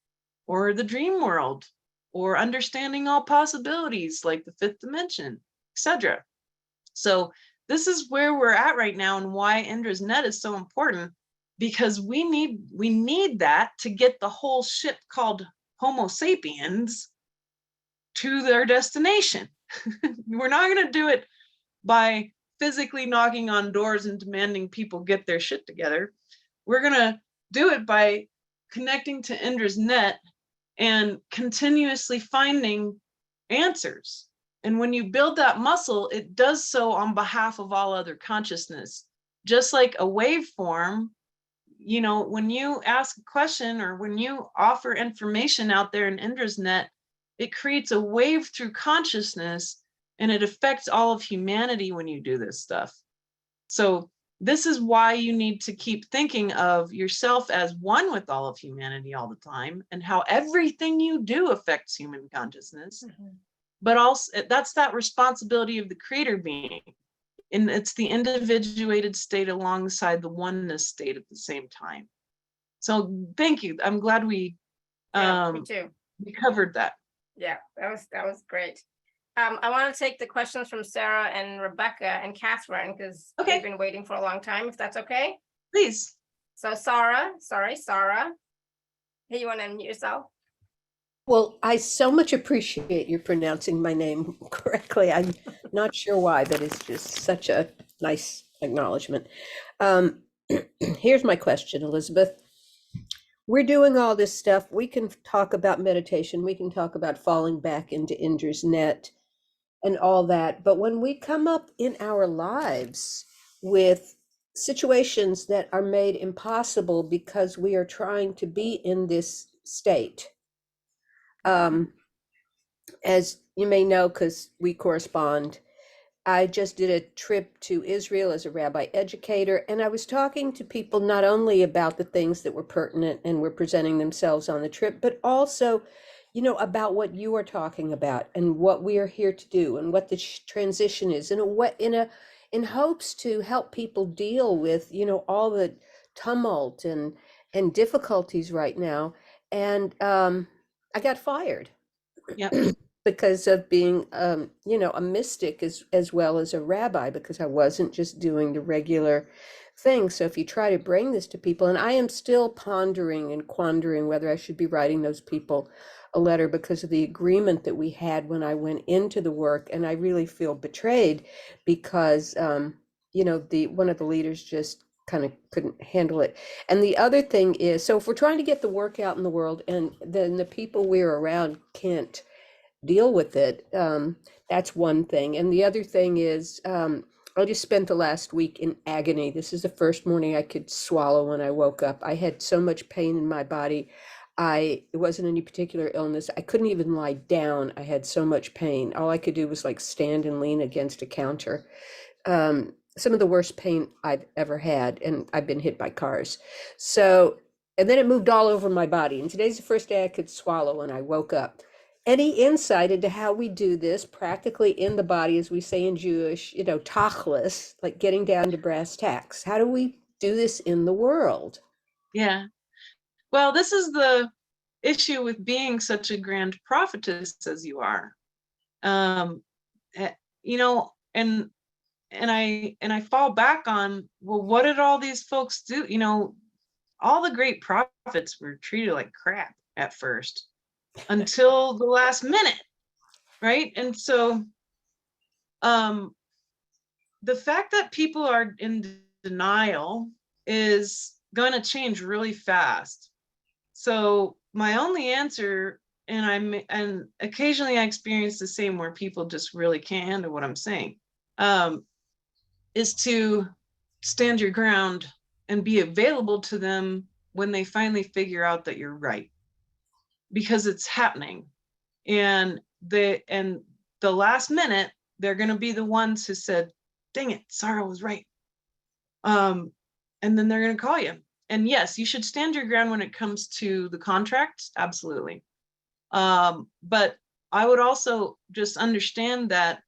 or the dream world, or understanding all possibilities like the 5th dimension, etc. So this is where we're at right now, and why Indra's net is so important, because we need that to get the whole ship called Homo sapiens to their destination. We're not going to do it by physically knocking on doors and demanding people get their shit together. We're going to do it by connecting to Indra's net and continuously finding answers. And when you build that muscle, it does so on behalf of all other consciousness. Just like a waveform, you know, when you ask a question or when you offer information out there in Indra's net, it creates a wave through consciousness, and it affects all of humanity when you do this stuff. So this is why you need to keep thinking of yourself as one with all of humanity all the time, and how everything you do affects human consciousness. Mm-hmm. But also that's that responsibility of the creator being. And it's the individuated state alongside the oneness state at the same time. So thank you. I'm glad we me too. We covered that. Yeah, that was great. I want to take the questions from Sarah and Rebecca and Catherine, because they've been waiting for a long time, if that's okay. Please. So Sarah, Hey, you want to unmute yourself? Well, I so much appreciate you pronouncing my name correctly. I'm not sure why, but it's just such a nice acknowledgement. Um, Here's my question, Elizabeth. We're doing all this stuff. We can talk about meditation. We can talk about falling back into Indra's net and all that. But when we come up in our lives with situations that are made impossible because we are trying to be in this state, as you may know, because we correspond, I just did a trip to Israel as a rabbi educator, and I was talking to people not only about the things that were pertinent and were presenting themselves on the trip, but also, about what you are talking about and what we are here to do and what the transition is, in hopes to help people deal with, all the tumult and difficulties right now. And I got fired. Yep. Because of being a mystic as well as a rabbi, because I wasn't just doing the regular thing. So if you try to bring this to people, and I am still pondering and quandering whether I should be writing those people a letter because of the agreement that we had when I went into the work, and I really feel betrayed because the one of the leaders just kind of couldn't handle it. And the other thing is, so if we're trying to get the work out in the world and then the people we're around can't deal with it, that's one thing. And the other thing is, I just spent the last week in agony. This is the first morning I could swallow when I woke up. I had so much pain in my body. It wasn't any particular illness. I couldn't even lie down. I had so much pain. All I could do was like stand and lean against a counter. Some of the worst pain I've ever had, and I've been hit by cars. So, and then it moved all over my body. And today's the first day I could swallow when I woke up. Any insight into how we do this practically in the body, as we say in Jewish, tachlis, like getting down to brass tacks? How do we do this in the world? Yeah. Well, this is the issue with being such a grand prophetess as you are. And I fall back on, well, what did all these folks do? All the great prophets were treated like crap at first until the last minute, right? And so the fact that people are in denial is going to change really fast. So my only answer, and occasionally I experience the same where people just really can't handle what I'm saying, is to stand your ground and be available to them when they finally figure out that you're right, because it's happening. And the last minute, they're going to be the ones who said, dang it, Sarah was right. And then they're going to call you. And yes, you should stand your ground when it comes to the contracts. Absolutely. But I would also just understand that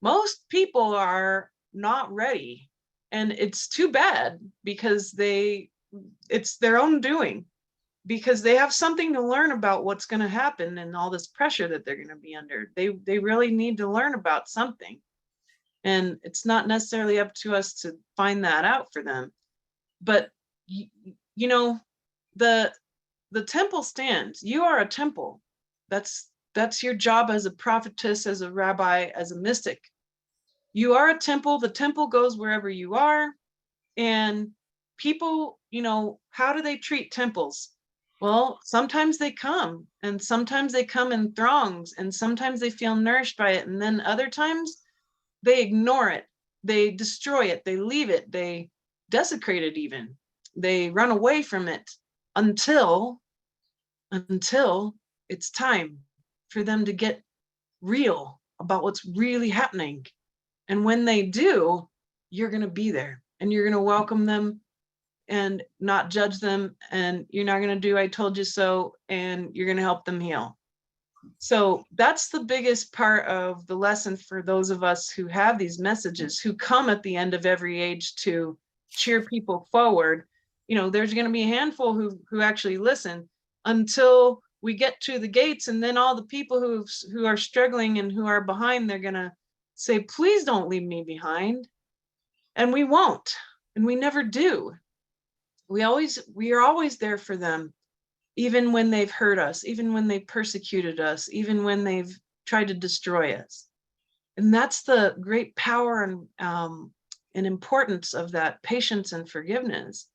most people are not ready. And it's too bad, because it's their own doing, because they have something to learn about what's going to happen and all this pressure that they're going to be under. They really need to learn about something. And it's not necessarily up to us to find that out for them. But, the temple stands. You are a temple. That's your job as a prophetess, as a rabbi, as a mystic. You are a temple. The temple goes wherever you are. And people, how do they treat temples? Well, sometimes they come, and sometimes they come in throngs, and sometimes they feel nourished by it. And then other times they ignore it. They destroy it. They leave it. They desecrate it even. They run away from it until it's time for them to get real about what's really happening. And when they do, you're going to be there, and you're going to welcome them and not judge them. And you're not going to do, I told you so, and you're going to help them heal. So that's the biggest part of the lesson for those of us who have these messages, who come at the end of every age to cheer people forward. There's going to be a handful who actually listen until we get to the gates. And then all the people who are struggling and who are behind, they're going to say, please don't leave me behind. And we won't. And we never do. We are always there for them. even when they've hurt us, even when they've persecuted us, even when they've tried to destroy us. And that's the great power and importance of that patience and forgiveness.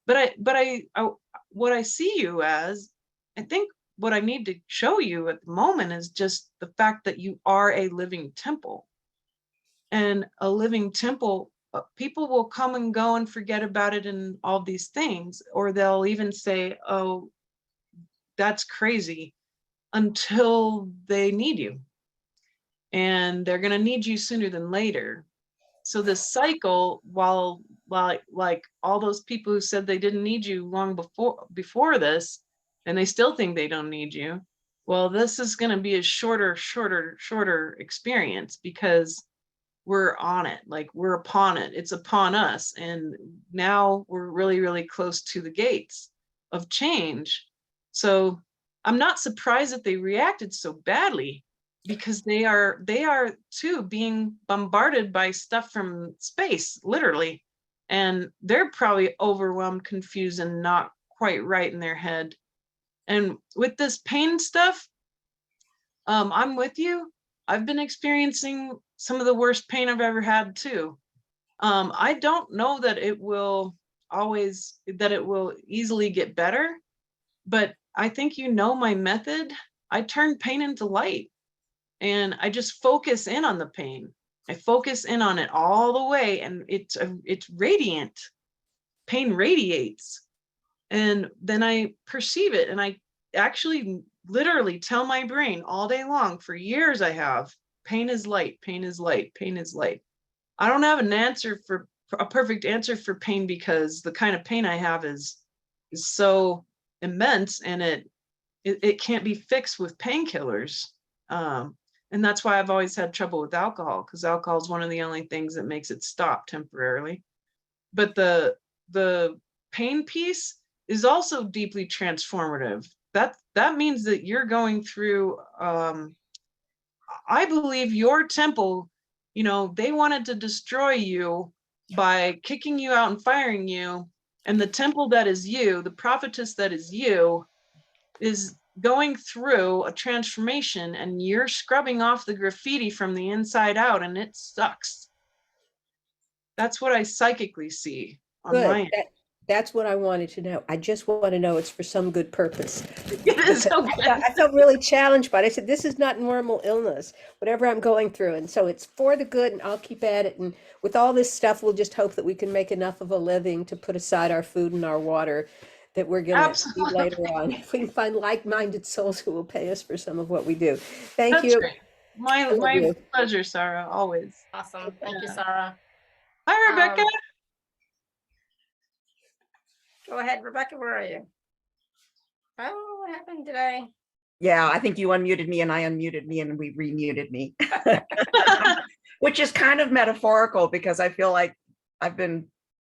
But what I see you as, I think what I need to show you at the moment is just the fact that you are a living temple. And a living temple, people will come and go and forget about it and all these things, or they'll even say, oh, that's crazy, until they need you. And they're going to need you sooner than later. So this cycle, while like all those people who said they didn't need you long before this, and they still think they don't need you, well, this is going to be a shorter experience, because we're on it, like we're upon it, it's upon us. And now we're really close to the gates of change. So I'm not surprised that they reacted so badly, because they are too being bombarded by stuff from space, literally. And they're probably overwhelmed, confused, and not quite right in their head. And with this pain stuff, I'm with you. I've been experiencing some of the worst pain I've ever had too. I don't know that it will easily get better, but I think you know my method. I turn pain into light. And I just focus in on the pain. I focus in on it all the way, and it's radiant. Pain radiates. And then I perceive it, and I actually literally tell my brain all day long, for years I have, pain is light, pain is light, pain is light. I don't have a perfect answer for pain, because the kind of pain I have is so immense, and it can't be fixed with painkillers. And that's why I've always had trouble with alcohol, because alcohol is one of the only things that makes it stop temporarily. But the pain piece is also deeply transformative. That means that you're going through, I believe your temple, they wanted to destroy you by kicking you out and firing you. And the temple that is you, the prophetess that is you, is going through a transformation, and you're scrubbing off the graffiti from the inside out, and it sucks. That's what I psychically see on my end. That's what I wanted to know. I just want to know it's for some good purpose. It is okay. I felt really challenged by it. I said, this is not normal illness, whatever I'm going through. And so it's for the good, and I'll keep at it. And with all this stuff, we'll just hope that we can make enough of a living to put aside our food and our water that we're going to see later on. If we can find like-minded souls who will pay us for some of what we do. Thank you. Great. My pleasure, Sarah, always. Awesome. Thank you, Sarah. Hi, Rebecca. Go ahead, Rebecca, where are you? Oh, what happened? Yeah, I think you unmuted me and I unmuted me and we remuted me, which is kind of metaphorical, because I feel like I've been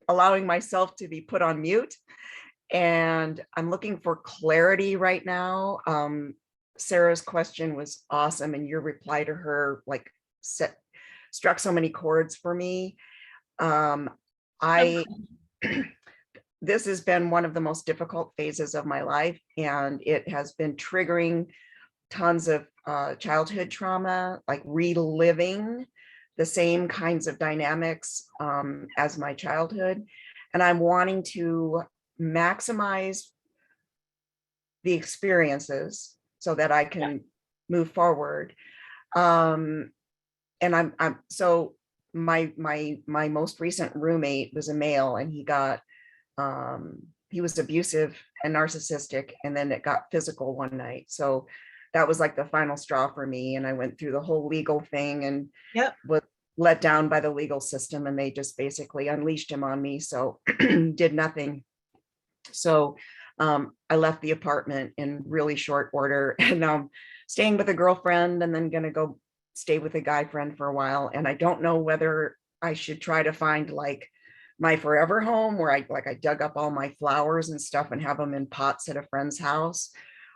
allowing myself to be put on mute. And I'm looking for clarity right now. Sarah's question was awesome, and your reply to her struck so many chords for me. This has been one of the most difficult phases of my life, and it has been triggering tons of childhood trauma, like reliving the same kinds of dynamics as my childhood. And I'm wanting to maximize the experiences so that I can move forward. And so my most recent roommate was a male, and he was abusive and narcissistic, and then it got physical one night. So that was like the final straw for me. And I went through the whole legal thing and was let down by the legal system, and they just basically unleashed him on me. So did nothing. So I left the apartment in really short order, and now I'm staying with a girlfriend, and then gonna go stay with a guy friend for a while. And I don't know whether I should try to find like my forever home, where I dug up all my flowers and stuff and have them in pots at a friend's house,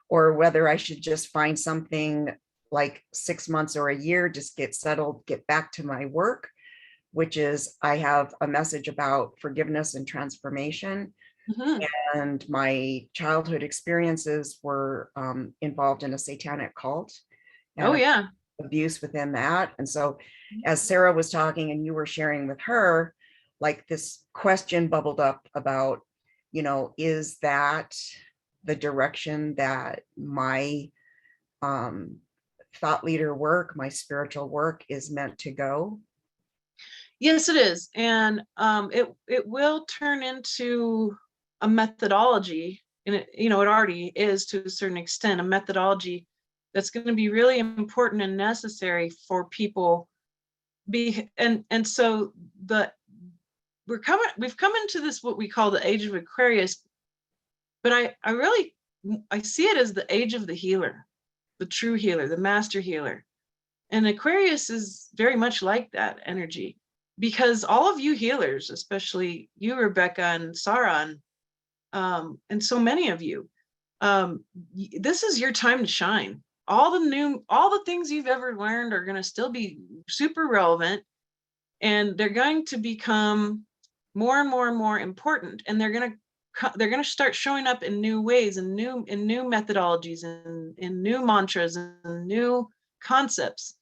or whether I should just find something like 6 months or a year, just get settled, get back to my work, which is I have a message about forgiveness and transformation. And my childhood experiences were involved in a satanic cult. Oh, And yeah. abuse within that. And so as Sarah was talking and you were sharing with her, like this question bubbled up about, you know, is that the direction that my thought leader work, my spiritual work is meant to go? Yes, it is. And it will turn into a methodology, and it, you know, it already is to a certain extent, a methodology that's going to be really important and necessary for people. And so we've come into this, what we call the age of Aquarius, but I see it as the age of the healer, the true healer, the master healer. And Aquarius is very much like that energy, because all of you healers, especially you, Rebecca and Saran, and so many of you, this is your time to shine. All the things you've ever learned are going to still be super relevant, and they're going to become more and more and more important, and they're going to start showing up in new ways and new methodologies and in new mantras and new concepts.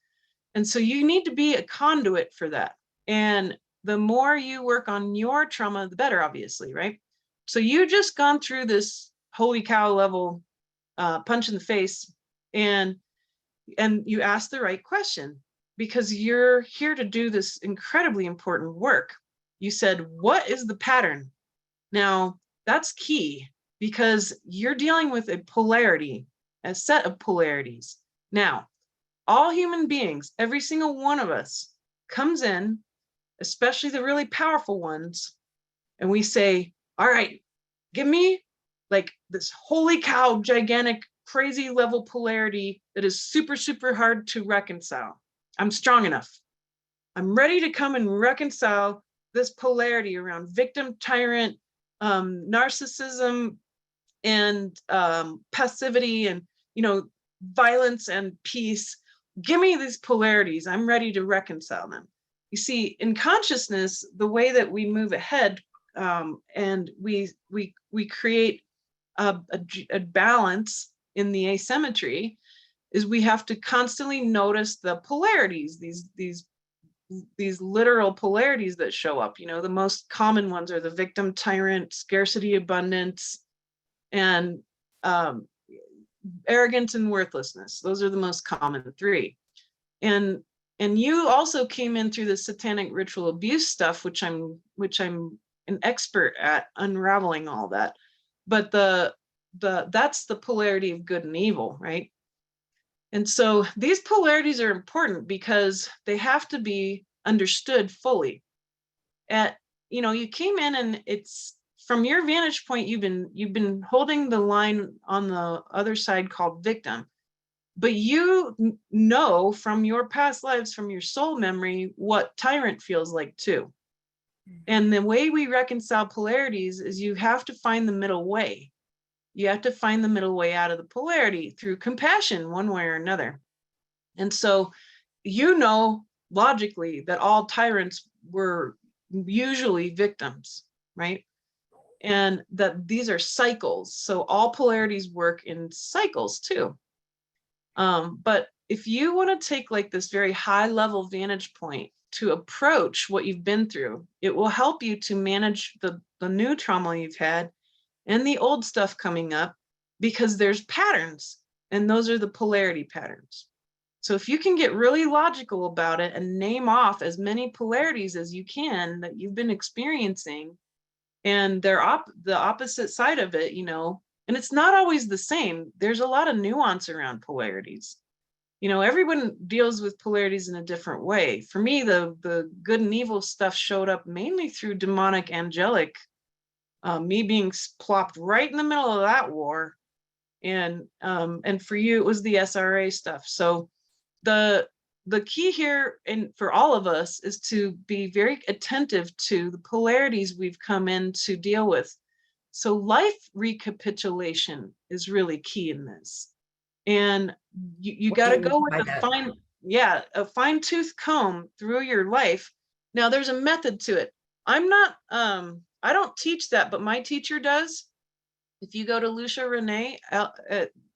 And so you need to be a conduit for that. And the more you work on your trauma, the better, obviously, right? So you just gone through this holy cow level punch in the face, and you asked the right question, because you're here to do this incredibly important work. You said, what is the pattern? Now, that's key, because you're dealing with a polarity, a set of polarities. Now, all human beings, every single one of us comes in, especially the really powerful ones, and we say, all right, give me like this holy cow, gigantic, crazy level polarity that is super, super hard to reconcile. I'm strong enough. I'm ready to come and reconcile this polarity around victim, tyrant, narcissism, and passivity, and, you know, violence and peace. Give me these polarities. I'm ready to reconcile them. You see, in consciousness, the way that we move ahead, and we create a balance in the asymmetry, is we have to constantly notice the polarities, these literal polarities that show up. You know, the most common ones are the victim, tyrant, scarcity, abundance, and arrogance and worthlessness. Those are the most common three. And you also came in through the satanic ritual abuse stuff, which I'm an expert at unraveling all that. But that's the polarity of good and evil, right? And so these polarities are important because they have to be understood fully. You came in, and it's from your vantage point, you've been holding the line on the other side called victim, but you know from your past lives, from your soul memory, what tyrant feels like too. And the way we reconcile polarities is you have to find the middle way. You have to find the middle way out of the polarity through compassion, one way or another. And so, you know, logically, that all tyrants were usually victims, right? And that these are cycles. So all polarities work in cycles too. But if you want to take like this very high level vantage point to approach what you've been through, it will help you to manage the new trauma you've had and the old stuff coming up, because there's patterns, and those are the polarity patterns. So if you can get really logical about it and name off as many polarities as you can that you've been experiencing, and they're the opposite side of it, you know, and it's not always the same. There's a lot of nuance around polarities. You know, everyone deals with polarities in a different way. For me, the good and evil stuff showed up mainly through demonic, angelic, me being plopped right in the middle of that war. And for you, it was the SRA stuff. So the key here, and for all of us, is to be very attentive to the polarities we've come in to deal with. So life recapitulation is really key in this. And you got to go with a fine-tooth comb through your life. Now there's a method to it. I'm I don't teach that, but my teacher does. If you go to Lucia Renee,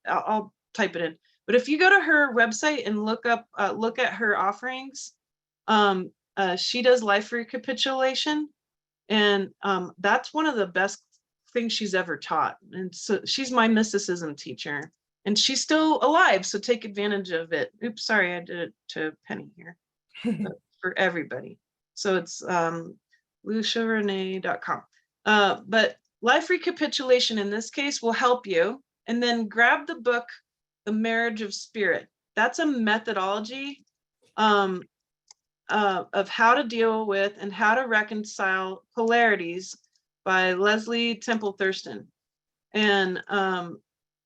I'll type it in. But if you go to her website and look at her offerings, she does life recapitulation, and that's one of the best things she's ever taught. And so she's my mysticism teacher, and she's still alive, so take advantage of it. Oops, sorry, I did it to Penny here. For everybody. So it's luciarenee.com. But life recapitulation in this case will help you. And then grab the book, The Marriage of Spirit. That's a methodology of how to deal with and how to reconcile polarities by Leslie Temple Thurston. And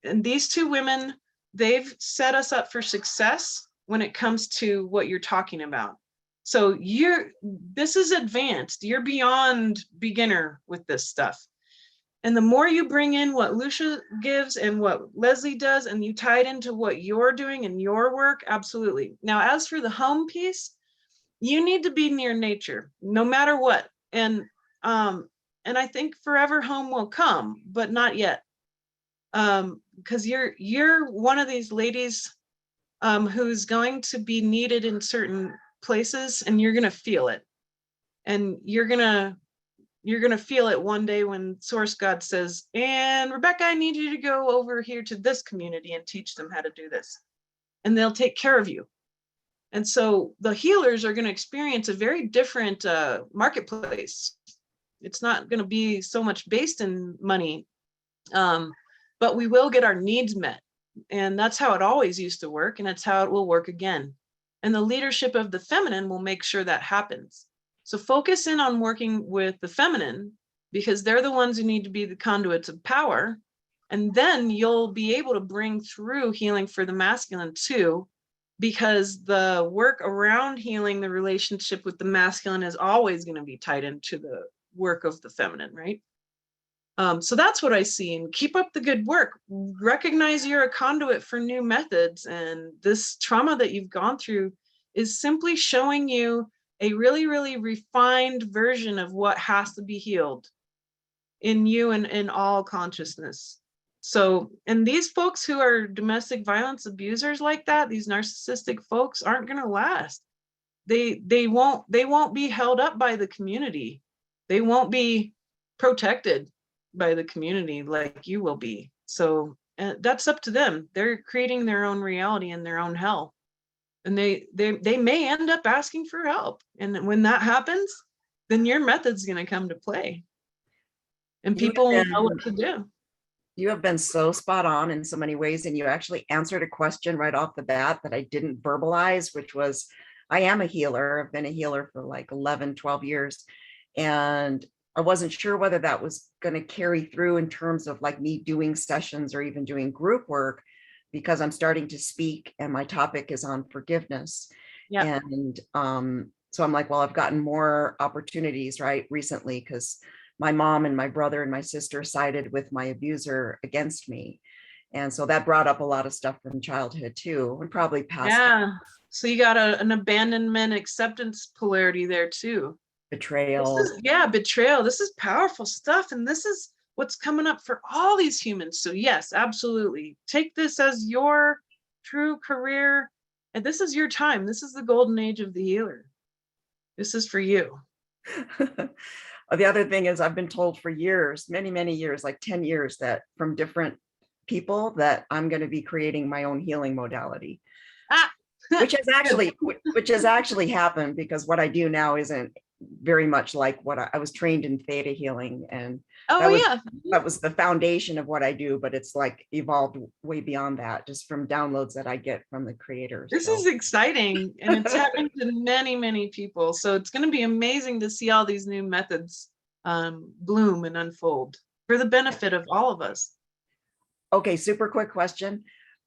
these two women, they've set us up for success when it comes to what you're talking about. So this is advanced. You're beyond beginner with this stuff. And the more you bring in what Lucia gives and what Leslie does, and you tie it into what you're doing in your work, absolutely. Now, as for the home piece, you need to be near nature, no matter what. And I think forever home will come, but not yet. Because you're one of these ladies who's going to be needed in certain places, and you're going to feel it. And you're going to feel it one day when Source God says, and Rebecca, I need you to go over here to this community and teach them how to do this. And they'll take care of you. And so the healers are going to experience a very different marketplace. It's not going to be so much based in money, but we will get our needs met. And that's how it always used to work. And that's how it will work again. And the leadership of the feminine will make sure that happens. So focus in on working with the feminine, because they're the ones who need to be the conduits of power. And then you'll be able to bring through healing for the masculine too, because the work around healing the relationship with the masculine is always going to be tied into the work of the feminine, right? So that's what I see. And keep up the good work. Recognize you're a conduit for new methods. And this trauma that you've gone through is simply showing you a really, really refined version of what has to be healed in you and in all consciousness. So, and these folks who are domestic violence abusers like that, these narcissistic folks, aren't going to last. They won't be held up by the community. They won't be protected by the community like you will be. So that's up to them. They're creating their own reality and their own hell. And they may end up asking for help. And when that happens, then your method's going to come to play. And people will know what to do. You have been so spot on in so many ways. And you actually answered a question right off the bat that I didn't verbalize, which was, I am a healer. I've been a healer for like 11, 12 years. And I wasn't sure whether that was going to carry through in terms of like me doing sessions or even doing group work, because I'm starting to speak and my topic is on forgiveness. Yeah. And so I'm like, well, I've gotten more opportunities, right, recently, because my mom and my brother and my sister sided with my abuser against me. And so that brought up a lot of stuff from childhood too, and probably past. Yeah. So you got an abandonment acceptance polarity there too. Betrayal. Betrayal. This is powerful stuff. And this is what's coming up for all these humans. So yes, absolutely. Take this as your true career. And this is your time. This is the golden age of the healer. This is for you. The other thing is, I've been told for years, many, many years, like 10 years, that from different people that I'm going to be creating my own healing modality. which has actually happened, because what I do now isn't very much like what I was trained in theta healing, and that was the foundation of what I do, but it's like evolved way beyond that, just from downloads that I get from the creators. This is exciting, and it's happening to many, many people. So it's going to be amazing to see all these new methods bloom and unfold for the benefit of all of us. Okay, super quick question.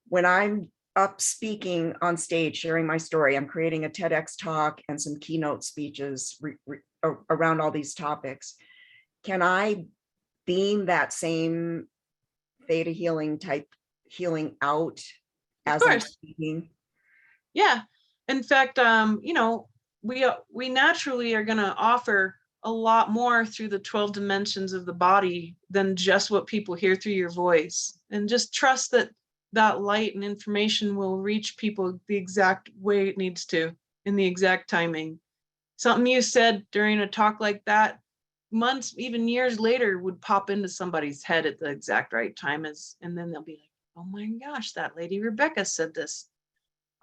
When I'm up speaking on stage, sharing my story, I'm creating a TEDx talk and some keynote speeches around all these topics. Can I beam that same theta healing type healing out as I'm speaking? Yeah. In fact, we naturally are going to offer a lot more through the 12 dimensions of the body than just what people hear through your voice. And just trust that that light and information will reach people the exact way it needs to, in the exact timing. Something you said during a talk like that, months, even years later, would pop into somebody's head at the exact right time, and then they'll be like, oh my gosh, that lady Rebecca said this.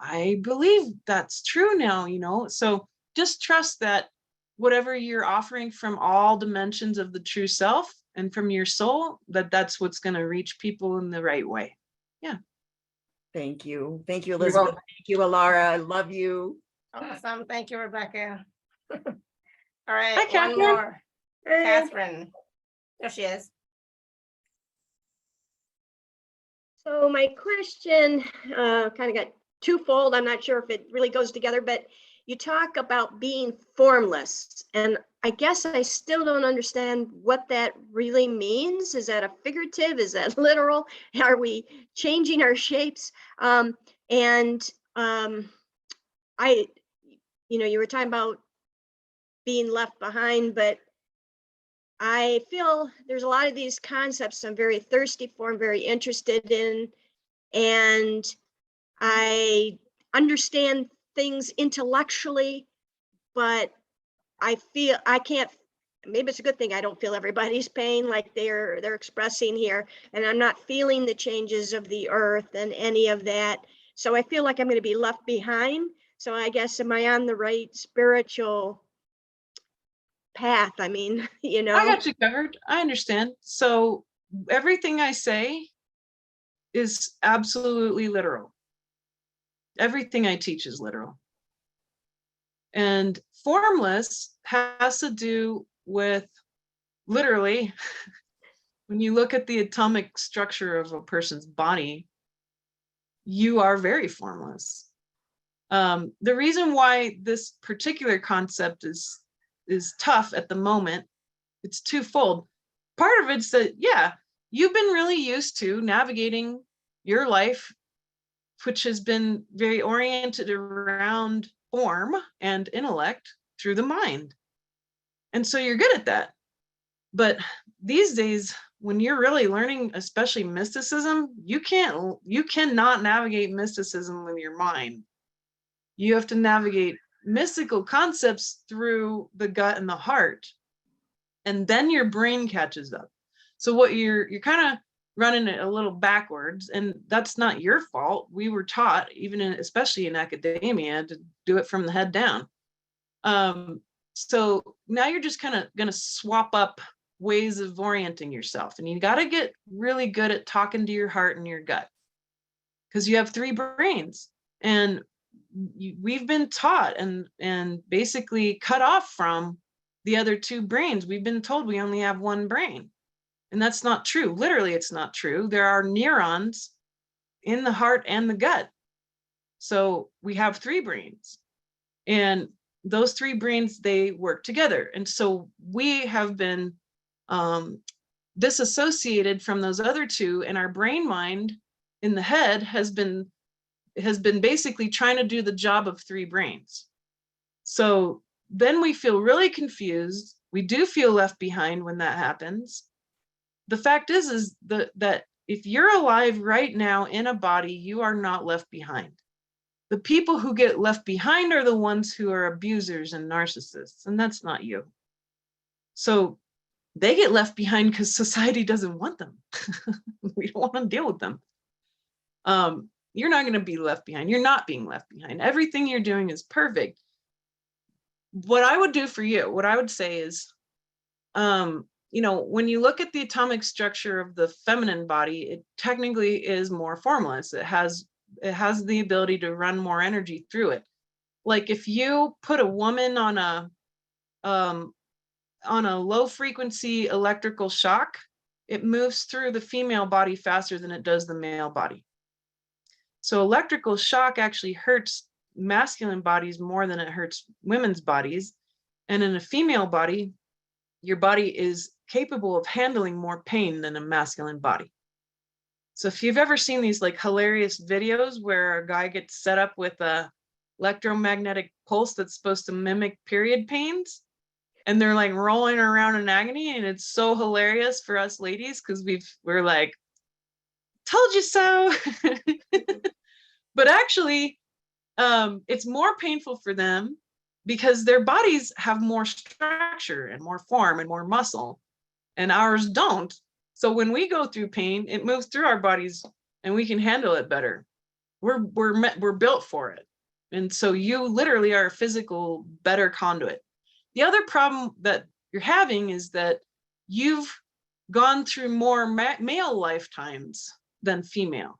I believe that's true now, you know? So just trust that whatever you're offering from all dimensions of the true self and from your soul, that's what's going to reach people in the right way. Yeah. Thank you. Thank you, Elizabeth. Thank you, Alara. I love you. Awesome. Thank you, Rebecca. All right, Hi, one Catherine. more. Catherine. There she is. So my question kind of got twofold. I'm not sure if it really goes together, but you talk about being formless, and I guess I still don't understand what that really means. Is that a figurative? Is that literal? Are we changing our shapes? I, you were talking about being left behind, but I feel there's a lot of these concepts I'm very thirsty for, I'm very interested in, and I understand things intellectually, but I feel I can't, maybe it's a good thing I don't feel everybody's pain like they're expressing here, and I'm not feeling the changes of the earth and any of that. So I feel like I'm going to be left behind. So I guess, am I on the right spiritual path? I mean, I got you covered. I understand. So everything I say is absolutely literal. Everything I teach is literal. And formless has to do with, literally, when you look at the atomic structure of a person's body, you are very formless. The reason why this particular concept is tough at the moment, it's twofold. Part of it's that, yeah, you've been really used to navigating your life, which has been very oriented around form and intellect through the mind. And so you're good at that. But these days, when you're really learning, especially mysticism, you cannot navigate mysticism with your mind. You have to navigate mystical concepts through the gut and the heart, and then your brain catches up. So what you're kind of running it a little backwards, and that's not your fault. We were taught, especially in academia, to do it from the head down. So now you're just kind of going to swap up ways of orienting yourself, and you got to get really good at talking to your heart and your gut, because you have three brains, and we've been taught and basically cut off from the other two brains. We've been told we only have one brain, and that's not true. Literally, it's not true. There are neurons in the heart and the gut. So we have three brains, and those three brains, they work together. And so we have been disassociated from those other two, and our brain mind in the head has been basically trying to do the job of three brains. So then we feel really confused. We do feel left behind when that happens. The fact is that if you're alive right now in a body, you are not left behind. The people who get left behind are the ones who are abusers and narcissists, and that's not you. So they get left behind because society doesn't want them. We don't want to deal with them. You're not going to be left behind. You're not being left behind. Everything you're doing is perfect. What I would do for you, what I would say is, when you look at the atomic structure of the feminine body, it technically is more formless. It has the ability to run more energy through it. Like if you put a woman on a low frequency electrical shock, it moves through the female body faster than it does the male body. So electrical shock actually hurts masculine bodies more than it hurts women's bodies. And in a female body, your body is capable of handling more pain than a masculine body. So if you've ever seen these like hilarious videos where a guy gets set up with a electromagnetic pulse that's supposed to mimic period pains, and they're like rolling around in agony, and it's so hilarious for us ladies because we're like, told you so. But actually, it's more painful for them because their bodies have more structure and more form and more muscle, and ours don't. So when we go through pain, it moves through our bodies and we can handle it better. We're built for it. And so you literally are a physical, better conduit. The other problem that you're having is that you've gone through more male lifetimes than female.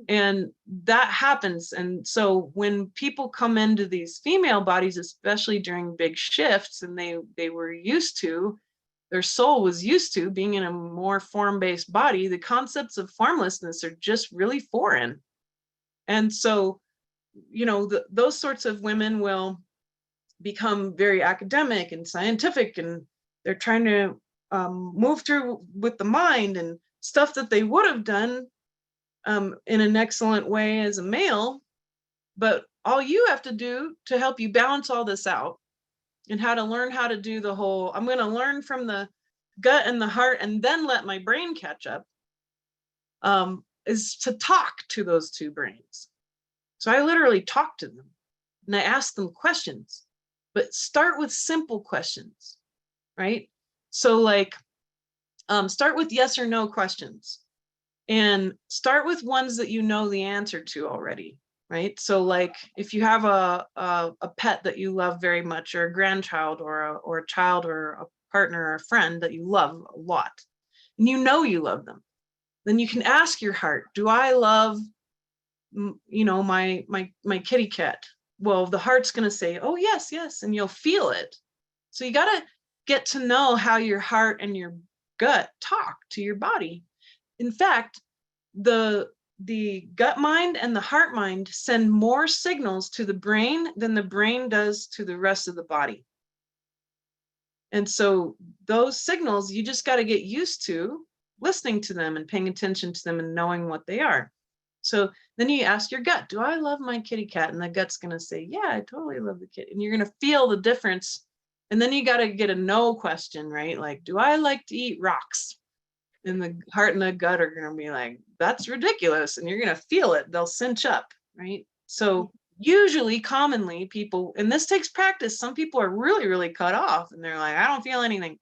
And that happens. And so when people come into these female bodies, especially during big shifts, and they were used to, their soul was used to being in a more form-based body, the concepts of formlessness are just really foreign. And so, you know, those sorts of women will become very academic and scientific, and they're trying to move through with the mind and stuff that they would have done in an excellent way as a male. But all you have to do to help you balance all this out and how to learn how to do the whole, I'm going to learn from the gut and the heart and then let my brain catch up, is to talk to those two brains. So I literally talk to them and I ask them questions, but start with simple questions, right? So like, start with yes or no questions, and start with ones that you know the answer to already, right? So like if you have a pet that you love very much, or a grandchild, or a child, or a partner, or a friend that you love a lot, and you know you love them, then you can ask your heart, do I love, you know, my kitty cat? Well, the heart's going to say, oh, yes, yes, and you'll feel it. So you got to get to know how your heart and your gut talk to your body. In fact, the gut mind and the heart mind send more signals to the brain than the brain does to the rest of the body. And so those signals, you just got to get used to listening to them and paying attention to them and knowing what they are. So then you ask your gut, do I love my kitty cat? And the gut's going to say, yeah, I totally love the kitty. And you're going to feel the difference. And then you got to get a no question, right? Like, do I like to eat rocks? And the heart and the gut are going to be like, that's ridiculous. And you're going to feel it. They'll cinch up, right? So usually, commonly, people, and this takes practice, some people are really, really cut off and they're like, I don't feel anything.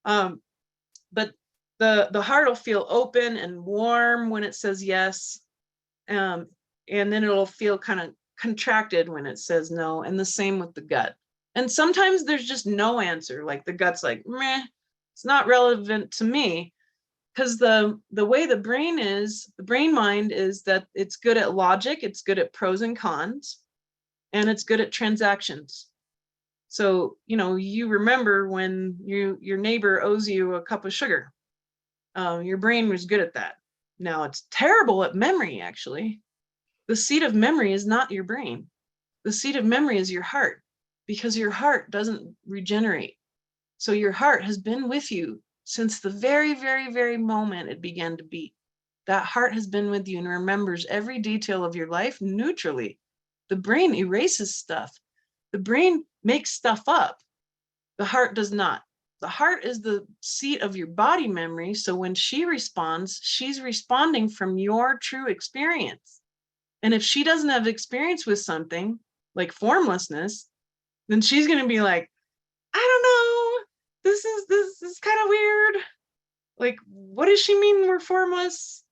But the heart will feel open and warm when it says yes. And then it'll feel kind of contracted when it says no. And the same with the gut. And sometimes there's just no answer. Like the gut's like, meh, it's not relevant to me. Because the way the brain mind is that it's good at logic, it's good at pros and cons, and it's good at transactions. So, you know, you remember when your neighbor owes you a cup of sugar. Your brain was good at that. Now it's terrible at memory, actually. The seat of memory is not your brain. The seat of memory is your heart, because your heart doesn't regenerate. So your heart has been with you since the very, very, very moment it began to beat. That heart has been with you and remembers every detail of your life neutrally. The brain erases stuff. The brain makes stuff up. The heart does not. The heart is the seat of your body memory. So when she responds, she's responding from your true experience. And if she doesn't have experience with something like formlessness, then she's going to be like, I don't know. This is kind of weird. Like, what does she mean we're formless?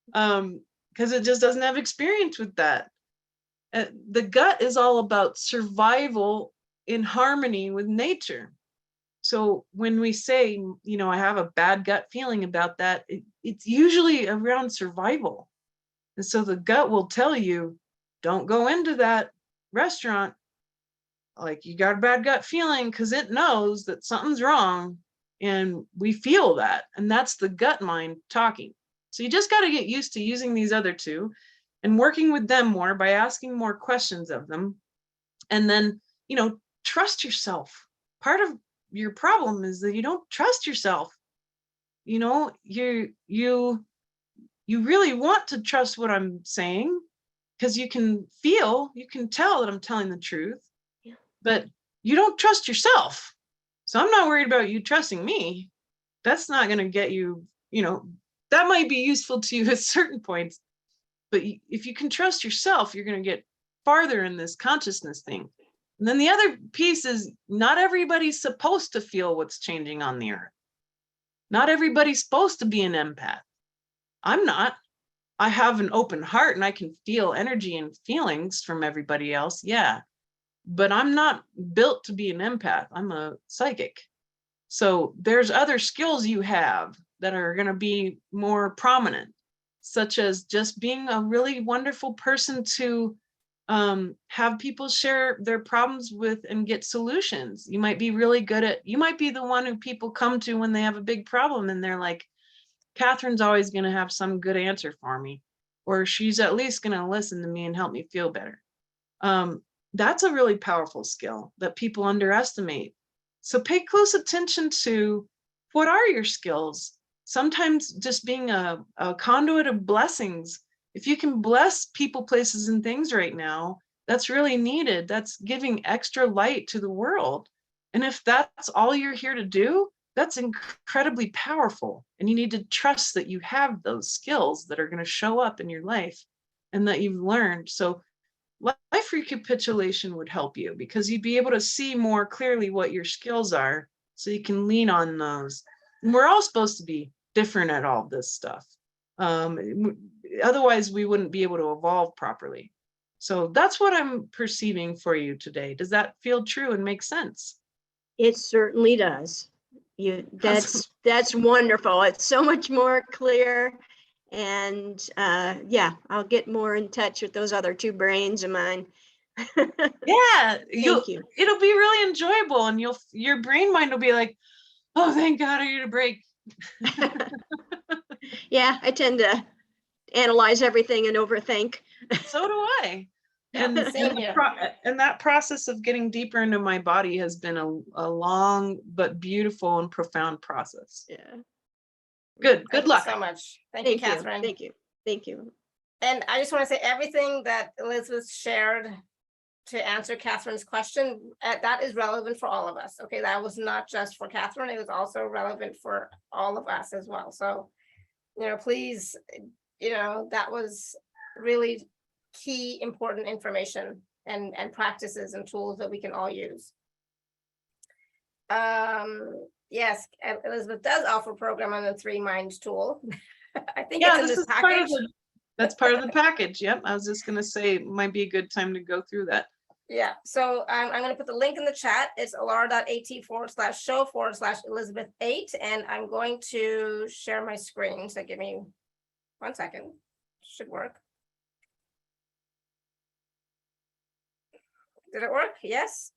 Because it just doesn't have experience with that. The gut is all about survival in harmony with nature. So when we say, you know, I have a bad gut feeling about that, it's usually around survival. And so the gut will tell you, don't go into that restaurant. Like, you got a bad gut feeling, because it knows that something's wrong, and we feel that. And that's the gut mind talking. So you just got to get used to using these other two and working with them more by asking more questions of them. And then, you know, trust yourself. Part of your problem is that you don't trust yourself. You know, you really want to trust what I'm saying, because you can tell that I'm telling the truth. But you don't trust yourself. So I'm not worried about you trusting me. That's not going to get you, that might be useful to you at certain points. But if you can trust yourself, you're going to get farther in this consciousness thing. And then the other piece is not everybody's supposed to feel what's changing on the earth. Not everybody's supposed to be an empath. I'm not. I have an open heart and I can feel energy and feelings from everybody else. Yeah. But I'm not built to be an empath. I'm a psychic. So there's other skills you have that are going to be more prominent, such as just being a really wonderful person to have people share their problems with and get solutions. You might be really good at, you might be the one who people come to when they have a big problem and they're like, Catherine's always going to have some good answer for me, or she's at least going to listen to me and help me feel better. That's a really powerful skill that people underestimate. So pay close attention to what are your skills. Sometimes just being a conduit of blessings. If you can bless people, places, and things right now, that's really needed. That's giving extra light to the world. And if that's all you're here to do, that's incredibly powerful. And you need to trust that you have those skills that are going to show up in your life and that you've learned. So life recapitulation would help you because you'd be able to see more clearly what your skills are so you can lean on those. And we're all supposed to be different at all this stuff. Otherwise, we wouldn't be able to evolve properly. So that's what I'm perceiving for you today. Does that feel true and make sense? It certainly does. That's wonderful. It's so much more clear. And yeah, I'll get more in touch with those other two brains of mine. Yeah, Thank you. It'll be really enjoyable, and your brain mind will be like, oh, thank God I need a break. Yeah, I tend to analyze everything and overthink. So do I. And Yeah, that process of getting deeper into my body has been a long but beautiful and profound process. Yeah. Good Thank luck. You so much. Thank you, Thank you. Catherine. Thank you. Thank you. And I just want to say everything that Elizabeth shared to answer Catherine's question, that is relevant for all of us. Okay, that was not just for Catherine, it was also relevant for all of us as well. So, please, that was really key, important information and practices and tools that we can all use. Yes, Elizabeth does offer a program on the 3 Minds tool. I think it's in this package. That's part of the package. Yep, I was just going to say it might be a good time to go through that. Yeah, so I'm going to put the link in the chat. It's alara.at/show/Elizabeth8, and I'm going to share my screen. So give me 1 second. Should work. Did it work? Yes.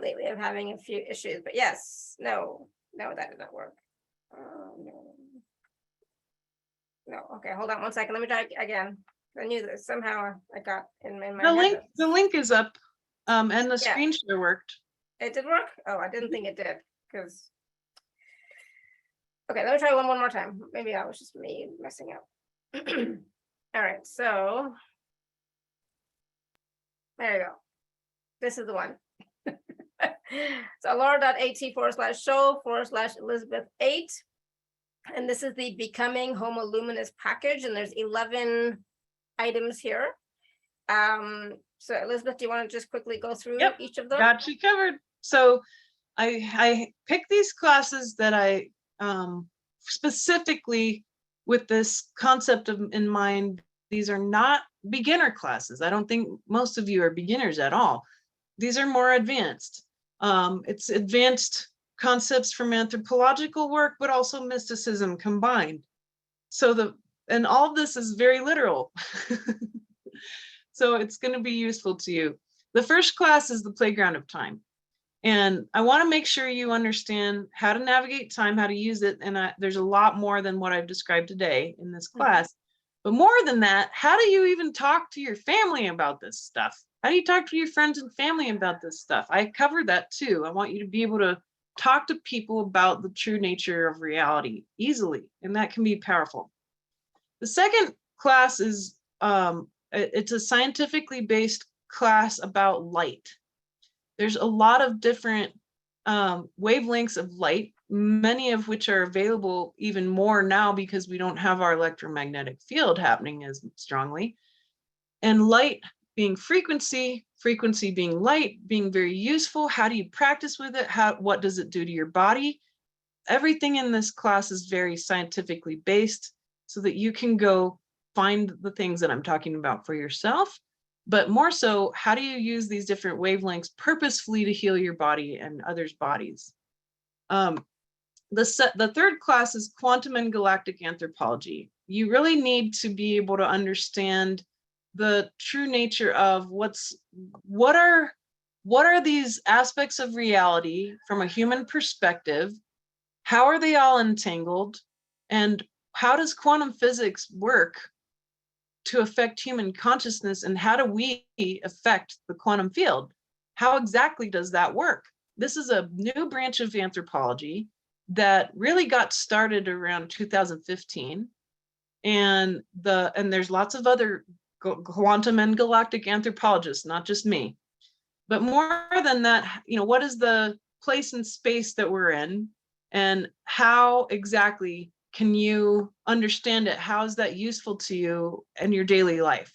Lately, I'm having a few issues, but yes, no, that did not work. No, okay, hold on 1 second. Let me try again. I knew that somehow I got in my head. The link is up, and the screen share worked. It did work? Oh, I didn't think it did, because. Okay, let me try one more time. Maybe that was just me messing up. All right, so. There you go. This is the one. So alara.at/show/Elizabeth8. And this is the Becoming Homo Luminous package, and there's 11 items here. So Elizabeth, do you want to just quickly go through each of them? Got you covered. So I picked these classes that I specifically with this concept in mind. These are not beginner classes. I don't think most of you are beginners at all. These are more advanced. It's advanced concepts from anthropological work, but also mysticism combined. So and all of this is very literal. So it's going to be useful to you. The first class is the playground of time. And I want to make sure you understand how to navigate time, how to use it. And there's a lot more than what I've described today in this class. But more than that, how do you even talk to your family about this stuff? How do you talk to your friends and family about this stuff? I covered that too. I want you to be able to talk to people about the true nature of reality easily, and that can be powerful. The second class is, it's a scientifically based class about light. There's a lot of different wavelengths of light, many of which are available even more now because we don't have our electromagnetic field happening as strongly. And light being frequency, frequency being light, being very useful. How do you practice with it? What does it do to your body? Everything in this class is very scientifically based so that you can go find the things that I'm talking about for yourself. But more so, how do you use these different wavelengths purposefully to heal your body and others' bodies? The third class is quantum and galactic anthropology. You really need to be able to understand the true nature of what are these aspects of reality from a human perspective? How are they all entangled? And how does quantum physics work to affect human consciousness, and how do we affect the quantum field? How exactly does that work? This is a new branch of anthropology that really got started around 2015. And there's lots of other quantum and galactic anthropologists, not just me. But more than that, what is the place and space that we're in, and how exactly can you understand it? How is that useful to you in your daily life?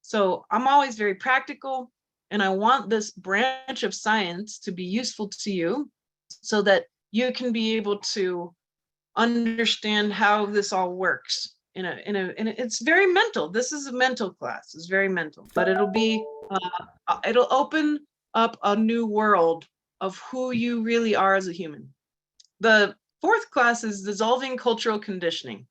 So I'm always very practical, and I want this branch of science to be useful to you so that you can be able to understand how this all works. It's very mental. This is a mental class. It's very mental, but it'll open up a new world of who you really are as a human. The fourth class is dissolving cultural conditioning.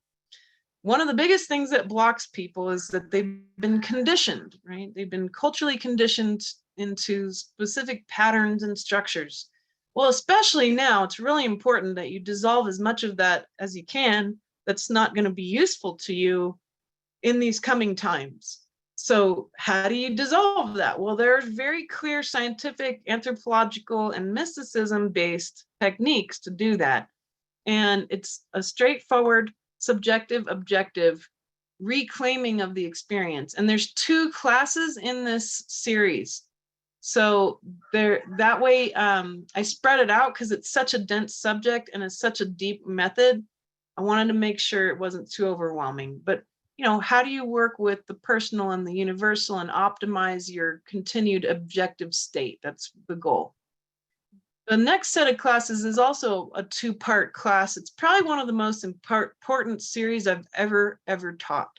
One of the biggest things that blocks people is that they've been conditioned, right? They've been culturally conditioned into specific patterns and structures. Well, especially now, it's really important that you dissolve as much of that as you can that's not going to be useful to you in these coming times. So how do you dissolve that? Well, there's very clear scientific, anthropological, and mysticism-based techniques to do that. And it's a straightforward, subjective, objective reclaiming of the experience. And there's 2 classes in this series. So that way I spread it out because it's such a dense subject and it's such a deep method. I wanted to make sure it wasn't too overwhelming. But how do you work with the personal and the universal and optimize your continued objective state? That's the goal. The next set of classes is also a 2-part class. It's probably one of the most important series I've ever taught,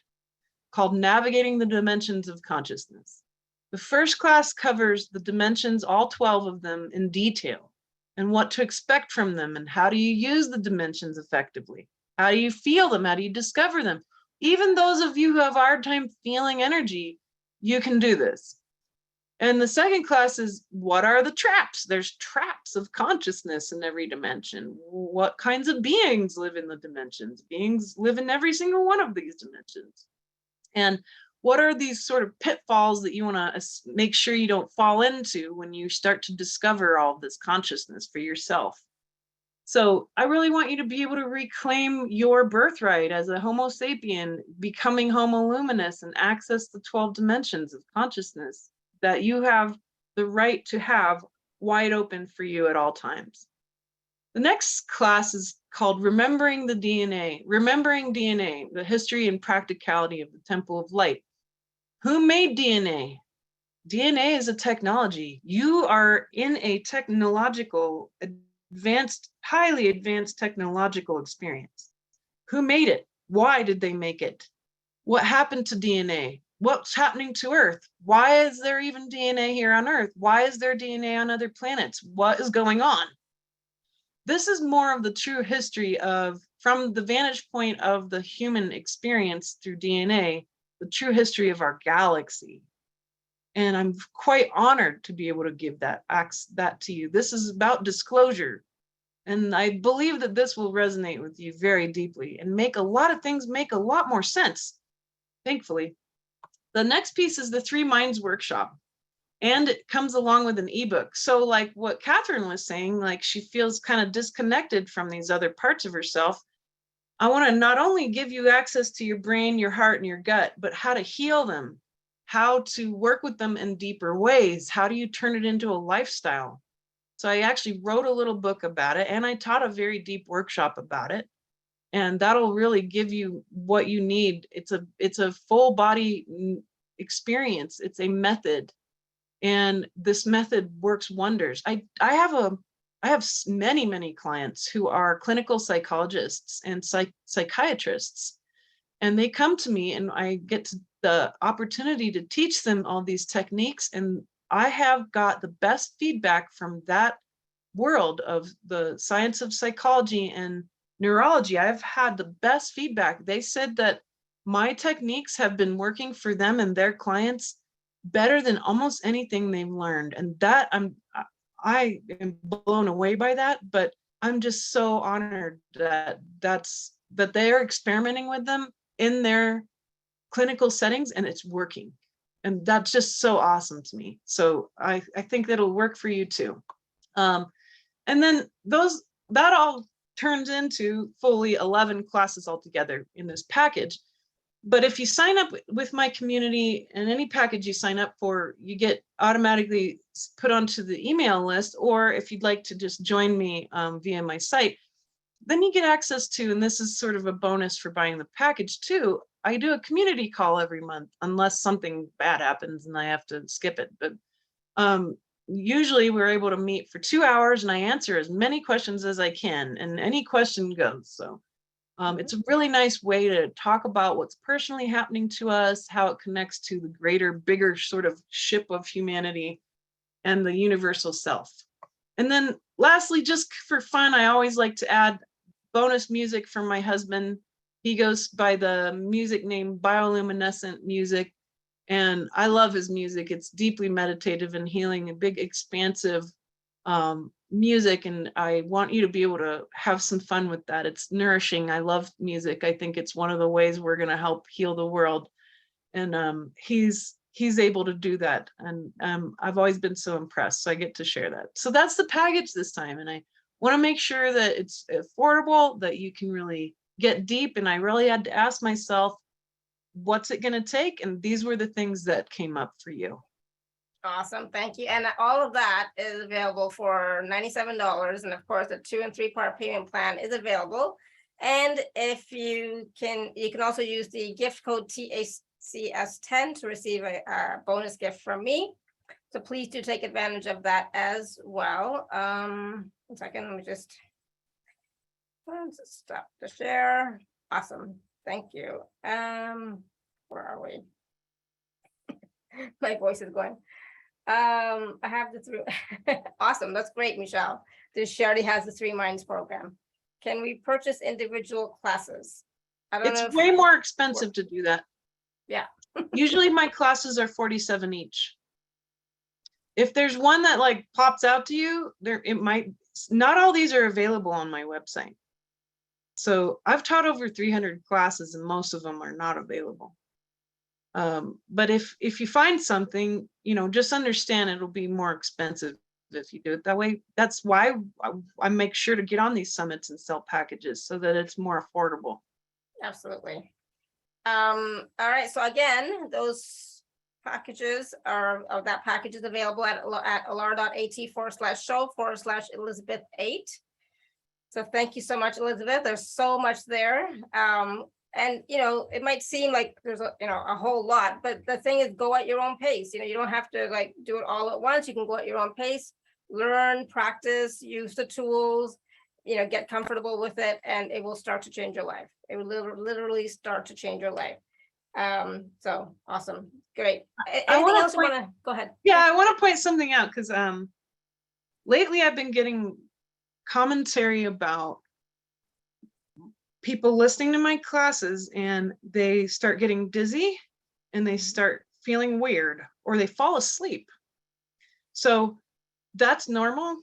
called Navigating the Dimensions of Consciousness. The first class covers the dimensions, all 12 of them, in detail, and what to expect from them, and how do you use the dimensions effectively? How do you feel them? How do you discover them? Even those of you who have a hard time feeling energy, you can do this. And the second class is, what are the traps? There's traps of consciousness in every dimension. What kinds of beings live in the dimensions? Beings live in every single one of these dimensions. And what are these sort of pitfalls that you want to make sure you don't fall into when you start to discover all of this consciousness for yourself? So I really want you to be able to reclaim your birthright as a Homo sapien, becoming Homo Luminous, and access the 12 dimensions of consciousness that you have the right to have wide open for you at all times. The next class is called Remembering the DNA, Remembering DNA, the history and practicality of the Temple of Light. Who made DNA? DNA is a technology. You are in a technological, highly advanced technological experience. Who made it? Why did they make it? What happened to DNA? What's happening to Earth? Why is there even DNA here on Earth? Why is there DNA on other planets? What is going on? This is more of the true history from the vantage point of the human experience through DNA, the true history of our galaxy. And I'm quite honored to be able to give that to you. This is about disclosure. And I believe that this will resonate with you very deeply and make a lot of things make a lot more sense, thankfully. The next piece is the 3 Minds Workshop, and it comes along with an ebook. So like what Catherine was saying, like she feels kind of disconnected from these other parts of herself. I want to not only give you access to your brain, your heart, and your gut, but how to heal them, how to work with them in deeper ways. How do you turn it into a lifestyle? So I actually wrote a little book about it, and I taught a very deep workshop about it. And that'll really give you what you need. It's a full body experience. It's a method. And this method works wonders. I have many clients who are clinical psychologists and psychiatrists. And they come to me, and I get the opportunity to teach them all these techniques. And I have got the best feedback from that world of the science of psychology and neurology. I've had the best feedback. They said that my techniques have been working for them and their clients better than almost anything they've learned. And that I am blown away by that, but I'm just so honored that they're experimenting with them in their clinical settings and it's working. And that's just so awesome to me. So I think that'll work for you too. And then that all turns into fully 11 classes altogether in this package. But if you sign up with my community, and any package you sign up for, you get automatically put onto the email list. Or if you'd like to just join me via my site, then you get access to, and this is sort of a bonus for buying the package too, I do a community call every month, unless something bad happens and I have to skip it. But usually we're able to meet for 2 hours and I answer as many questions as I can, and any question goes. So it's a really nice way to talk about what's personally happening to us, how it connects to the greater, bigger sort of ship of humanity and the universal self. And then lastly, just for fun, I always like to add bonus music from my husband. He goes by the music name Bioluminescent Music. And I love his music. It's deeply meditative and healing, a big expansive music. And I want you to be able to have some fun with that. It's nourishing. I love music. I think it's one of the ways we're going to help heal the world. And he's able to do that. And I've always been so impressed. So I get to share that. So that's the package this time. And I want to make sure that it's affordable, that you can really get deep. And I really had to ask myself, what's it going to take? And these were the things that came up for you. Awesome. Thank you. And all of that is available for $97. And of course, the 2- and 3-part payment plan is available. And if you can also use the gift code TACS10 to receive a bonus gift from me. So please do take advantage of that as well. 1 second, let me just stop the share. Awesome. Thank you. Where are we? My voice is going. I have the 3. Awesome. That's great, Michelle. She already has the 3 Minds program. Can we purchase individual classes? I don't know. It's way more expensive to do that. Yeah. Usually my classes are $47 each. If there's one that like pops out to you, not all these are available on my website. So I've taught over 300 classes and most of them are not available. But if you find something, just understand it'll be more expensive if you do it that way. That's why I make sure to get on these summits and sell packages so that it's more affordable. Absolutely. All right. So again, those packages that package is available at alara.at/show/Elizabeth8. So thank you so much, Elizabeth. There's so much there. And it might seem like there's a whole lot, but the thing is, go at your own pace. You don't have to like do it all at once. You can go at your own pace, learn, practice, use the tools, get comfortable with it, and it will start to change your life. It will literally start to change your life. So awesome. Great. Anything else you want to go ahead? Yeah, I want to point something out because lately I've been getting commentary about people listening to my classes and they start getting dizzy and they start feeling weird or they fall asleep. So that's normal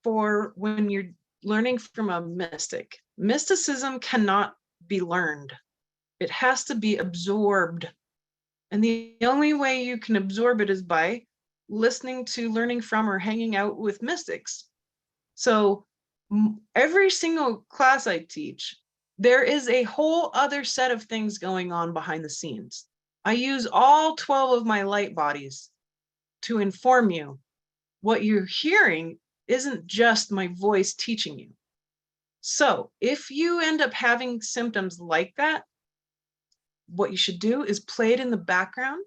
for when you're learning from a mystic. Mysticism cannot be learned. It has to be absorbed. And the only way you can absorb it is by listening to, learning from, or hanging out with mystics. So every single class I teach, there is a whole other set of things going on behind the scenes. I use all 12 of my light bodies to inform you. What you're hearing isn't just my voice teaching you. So if you end up having symptoms like that, what you should do is play it in the background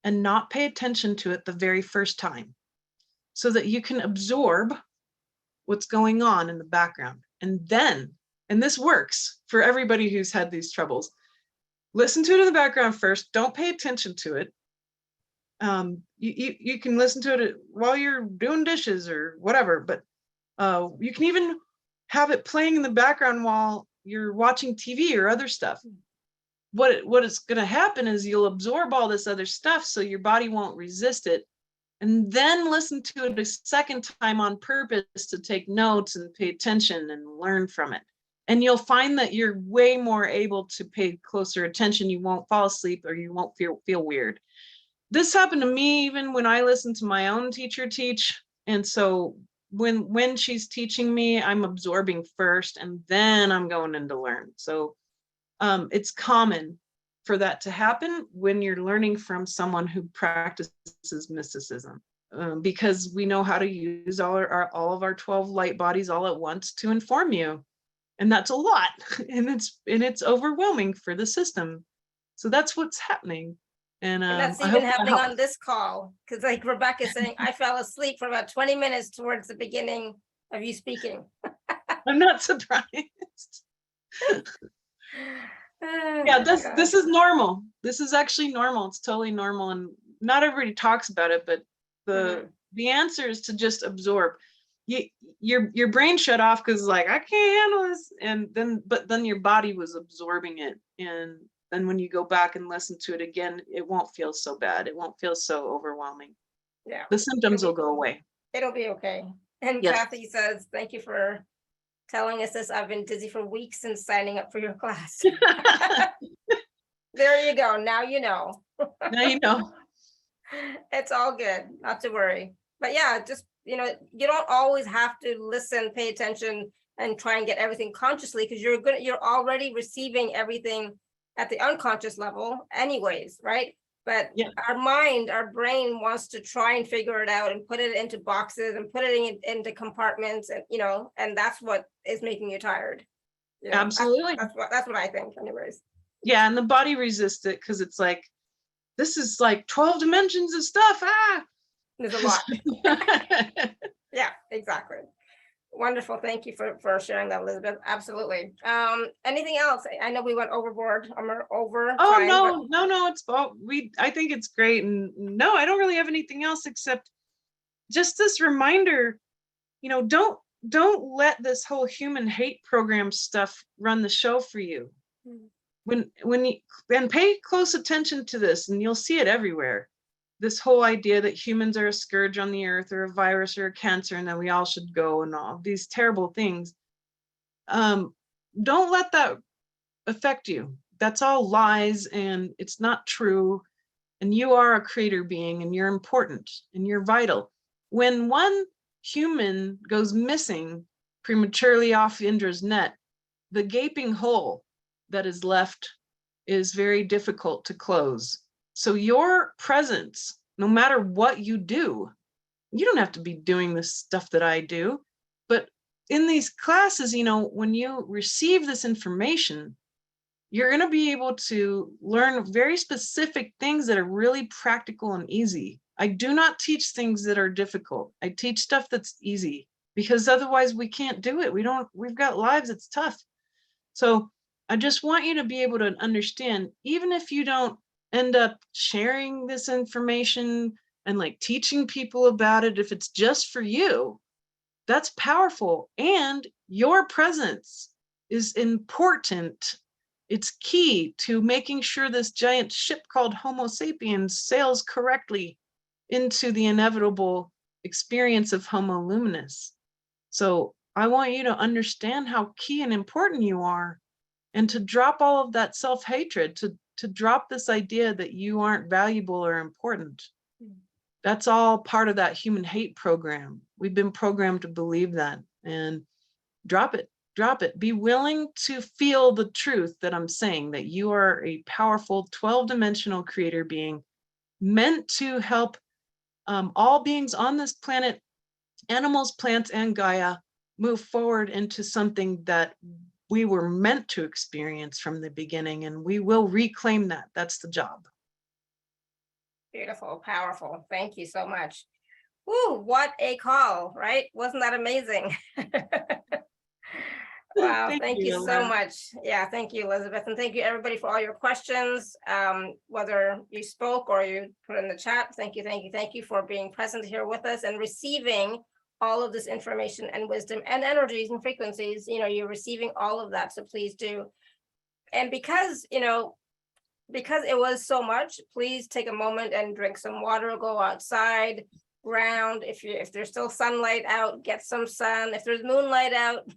and not pay attention to it the very first time, so that you can absorb what's going on in the background. And then, and this works for everybody who's had these troubles, listen to it in the background first. Don't pay attention to it. You can listen to it while you're doing dishes or whatever, but you can even have it playing in the background while you're watching TV or other stuff. What is going to happen is you'll absorb all this other stuff, so your body won't resist it, and then listen to it a second time on purpose to take notes and pay attention and learn from it. And you'll find that you're way more able to pay closer attention. You won't fall asleep, or you won't feel weird. This happened to me even when I listened to my own teacher teach. And so when she's teaching me, I'm absorbing first, and then I'm going in to learn. So it's common for that to happen when you're learning from someone who practices mysticism, because we know how to use all of our 12 light bodies all at once to inform you. And that's a lot, and it's overwhelming for the system. So that's what's happening. And that's I even hope happening on this call, because like Rebecca's saying, I fell asleep for about 20 minutes towards the beginning of you speaking. I'm not surprised. Yeah, this is normal. This is actually normal. It's totally normal, and not everybody talks about it, but the answer is to just absorb. Your brain shut off because like, I can't handle this, and then your body was absorbing it, and then when you go back and listen to it again, it won't feel so bad. It won't feel so overwhelming. Yeah, the symptoms will go away. It'll be okay. And Yes. Kathy says, thank you for telling us this. I've been dizzy for weeks since signing up for your class. There you go. Now you know. Now you know. It's all good. Not to worry. But yeah, just, you don't always have to listen, pay attention, and try and get everything consciously, because you're already receiving everything at the unconscious level anyways, right? But Yeah. our brain wants to try and figure it out and put it into boxes and put it into compartments, and and that's what is making you tired. Absolutely. That's what I think anyways. Yeah, and the body resists it because it's like, this is like 12 dimensions of stuff. There's a lot. Yeah, exactly. Wonderful. Thank you for sharing that, Elizabeth. Absolutely. Anything else? I know we went overboard. Over Oh, time, no, it's I think it's great. And no, I don't really have anything else except just this reminder, don't let this whole human hate program stuff run the show for you. When you and pay close attention to this, and you'll see it everywhere. This whole idea that humans are a scourge on the earth, or a virus, or a cancer, and that we all should go, and all these terrible things. Don't let that affect you. That's all lies, and it's not true. And you are a creator being, and you're important, and you're vital. When one human goes missing prematurely off Indra's net, the gaping hole that is left is very difficult to close. So your presence, no matter what you do, you don't have to be doing the stuff that I do, but in these classes, when you receive this information, you're going to be able to learn very specific things that are really practical and easy. I do not teach things that are difficult. I teach stuff that's easy, because otherwise we can't do it. We've got lives, it's tough. So I just want you to be able to understand, even if you don't end up sharing this information and like teaching people about it, if it's just for you, that's powerful. And your presence is important. It's key to making sure this giant ship called Homo sapiens sails correctly into the inevitable experience of Homo Luminous. So I want you to understand how key and important you are, and to drop all of that self-hatred, to drop this idea that you aren't valuable or important. That's all part of that human hate program. We've been programmed to believe that, and drop it. drop it. Be willing to feel the truth that I'm saying, that you are a powerful 12-dimensional creator being meant to help all beings on this planet, animals, plants, and Gaia, move forward into something that we were meant to experience from the beginning, and we will reclaim that. That's the job. Beautiful, powerful. Thank you so much. Woo, what a call, right? Wasn't that amazing? Wow, thank you so much. Yeah, thank you, Elizabeth. And thank you everybody for all your questions, whether you spoke or you put in the chat. Thank you, thank you, thank you for being present here with us and receiving all of this information and wisdom and energies and frequencies. You know, you're receiving all of that, so please do. And because, you know, because it was so much, please take a moment and drink some water, go outside, ground. If there's still sunlight out, get some sun. If there's moonlight out,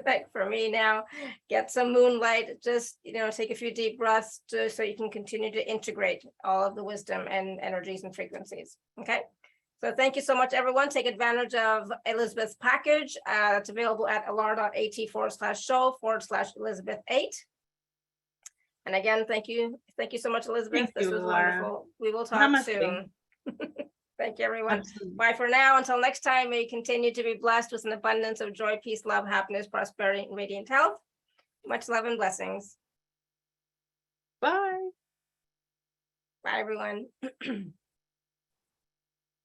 like for me now, get some moonlight. Just, you know, take a few deep breaths so you can continue to integrate all of the wisdom and energies and frequencies. Okay. So thank you so much, everyone. Take advantage of Elizabeth's package. That's available at alara.at/show/Elizabeth8. And again, thank you so much, Elizabeth. This was wonderful. We will talk soon. Thank you, everyone. Absolutely. Bye for now. Until next time, may you continue to be blessed with an abundance of joy, peace, love, happiness, prosperity, and radiant health. Much love and blessings. Bye. Bye, everyone.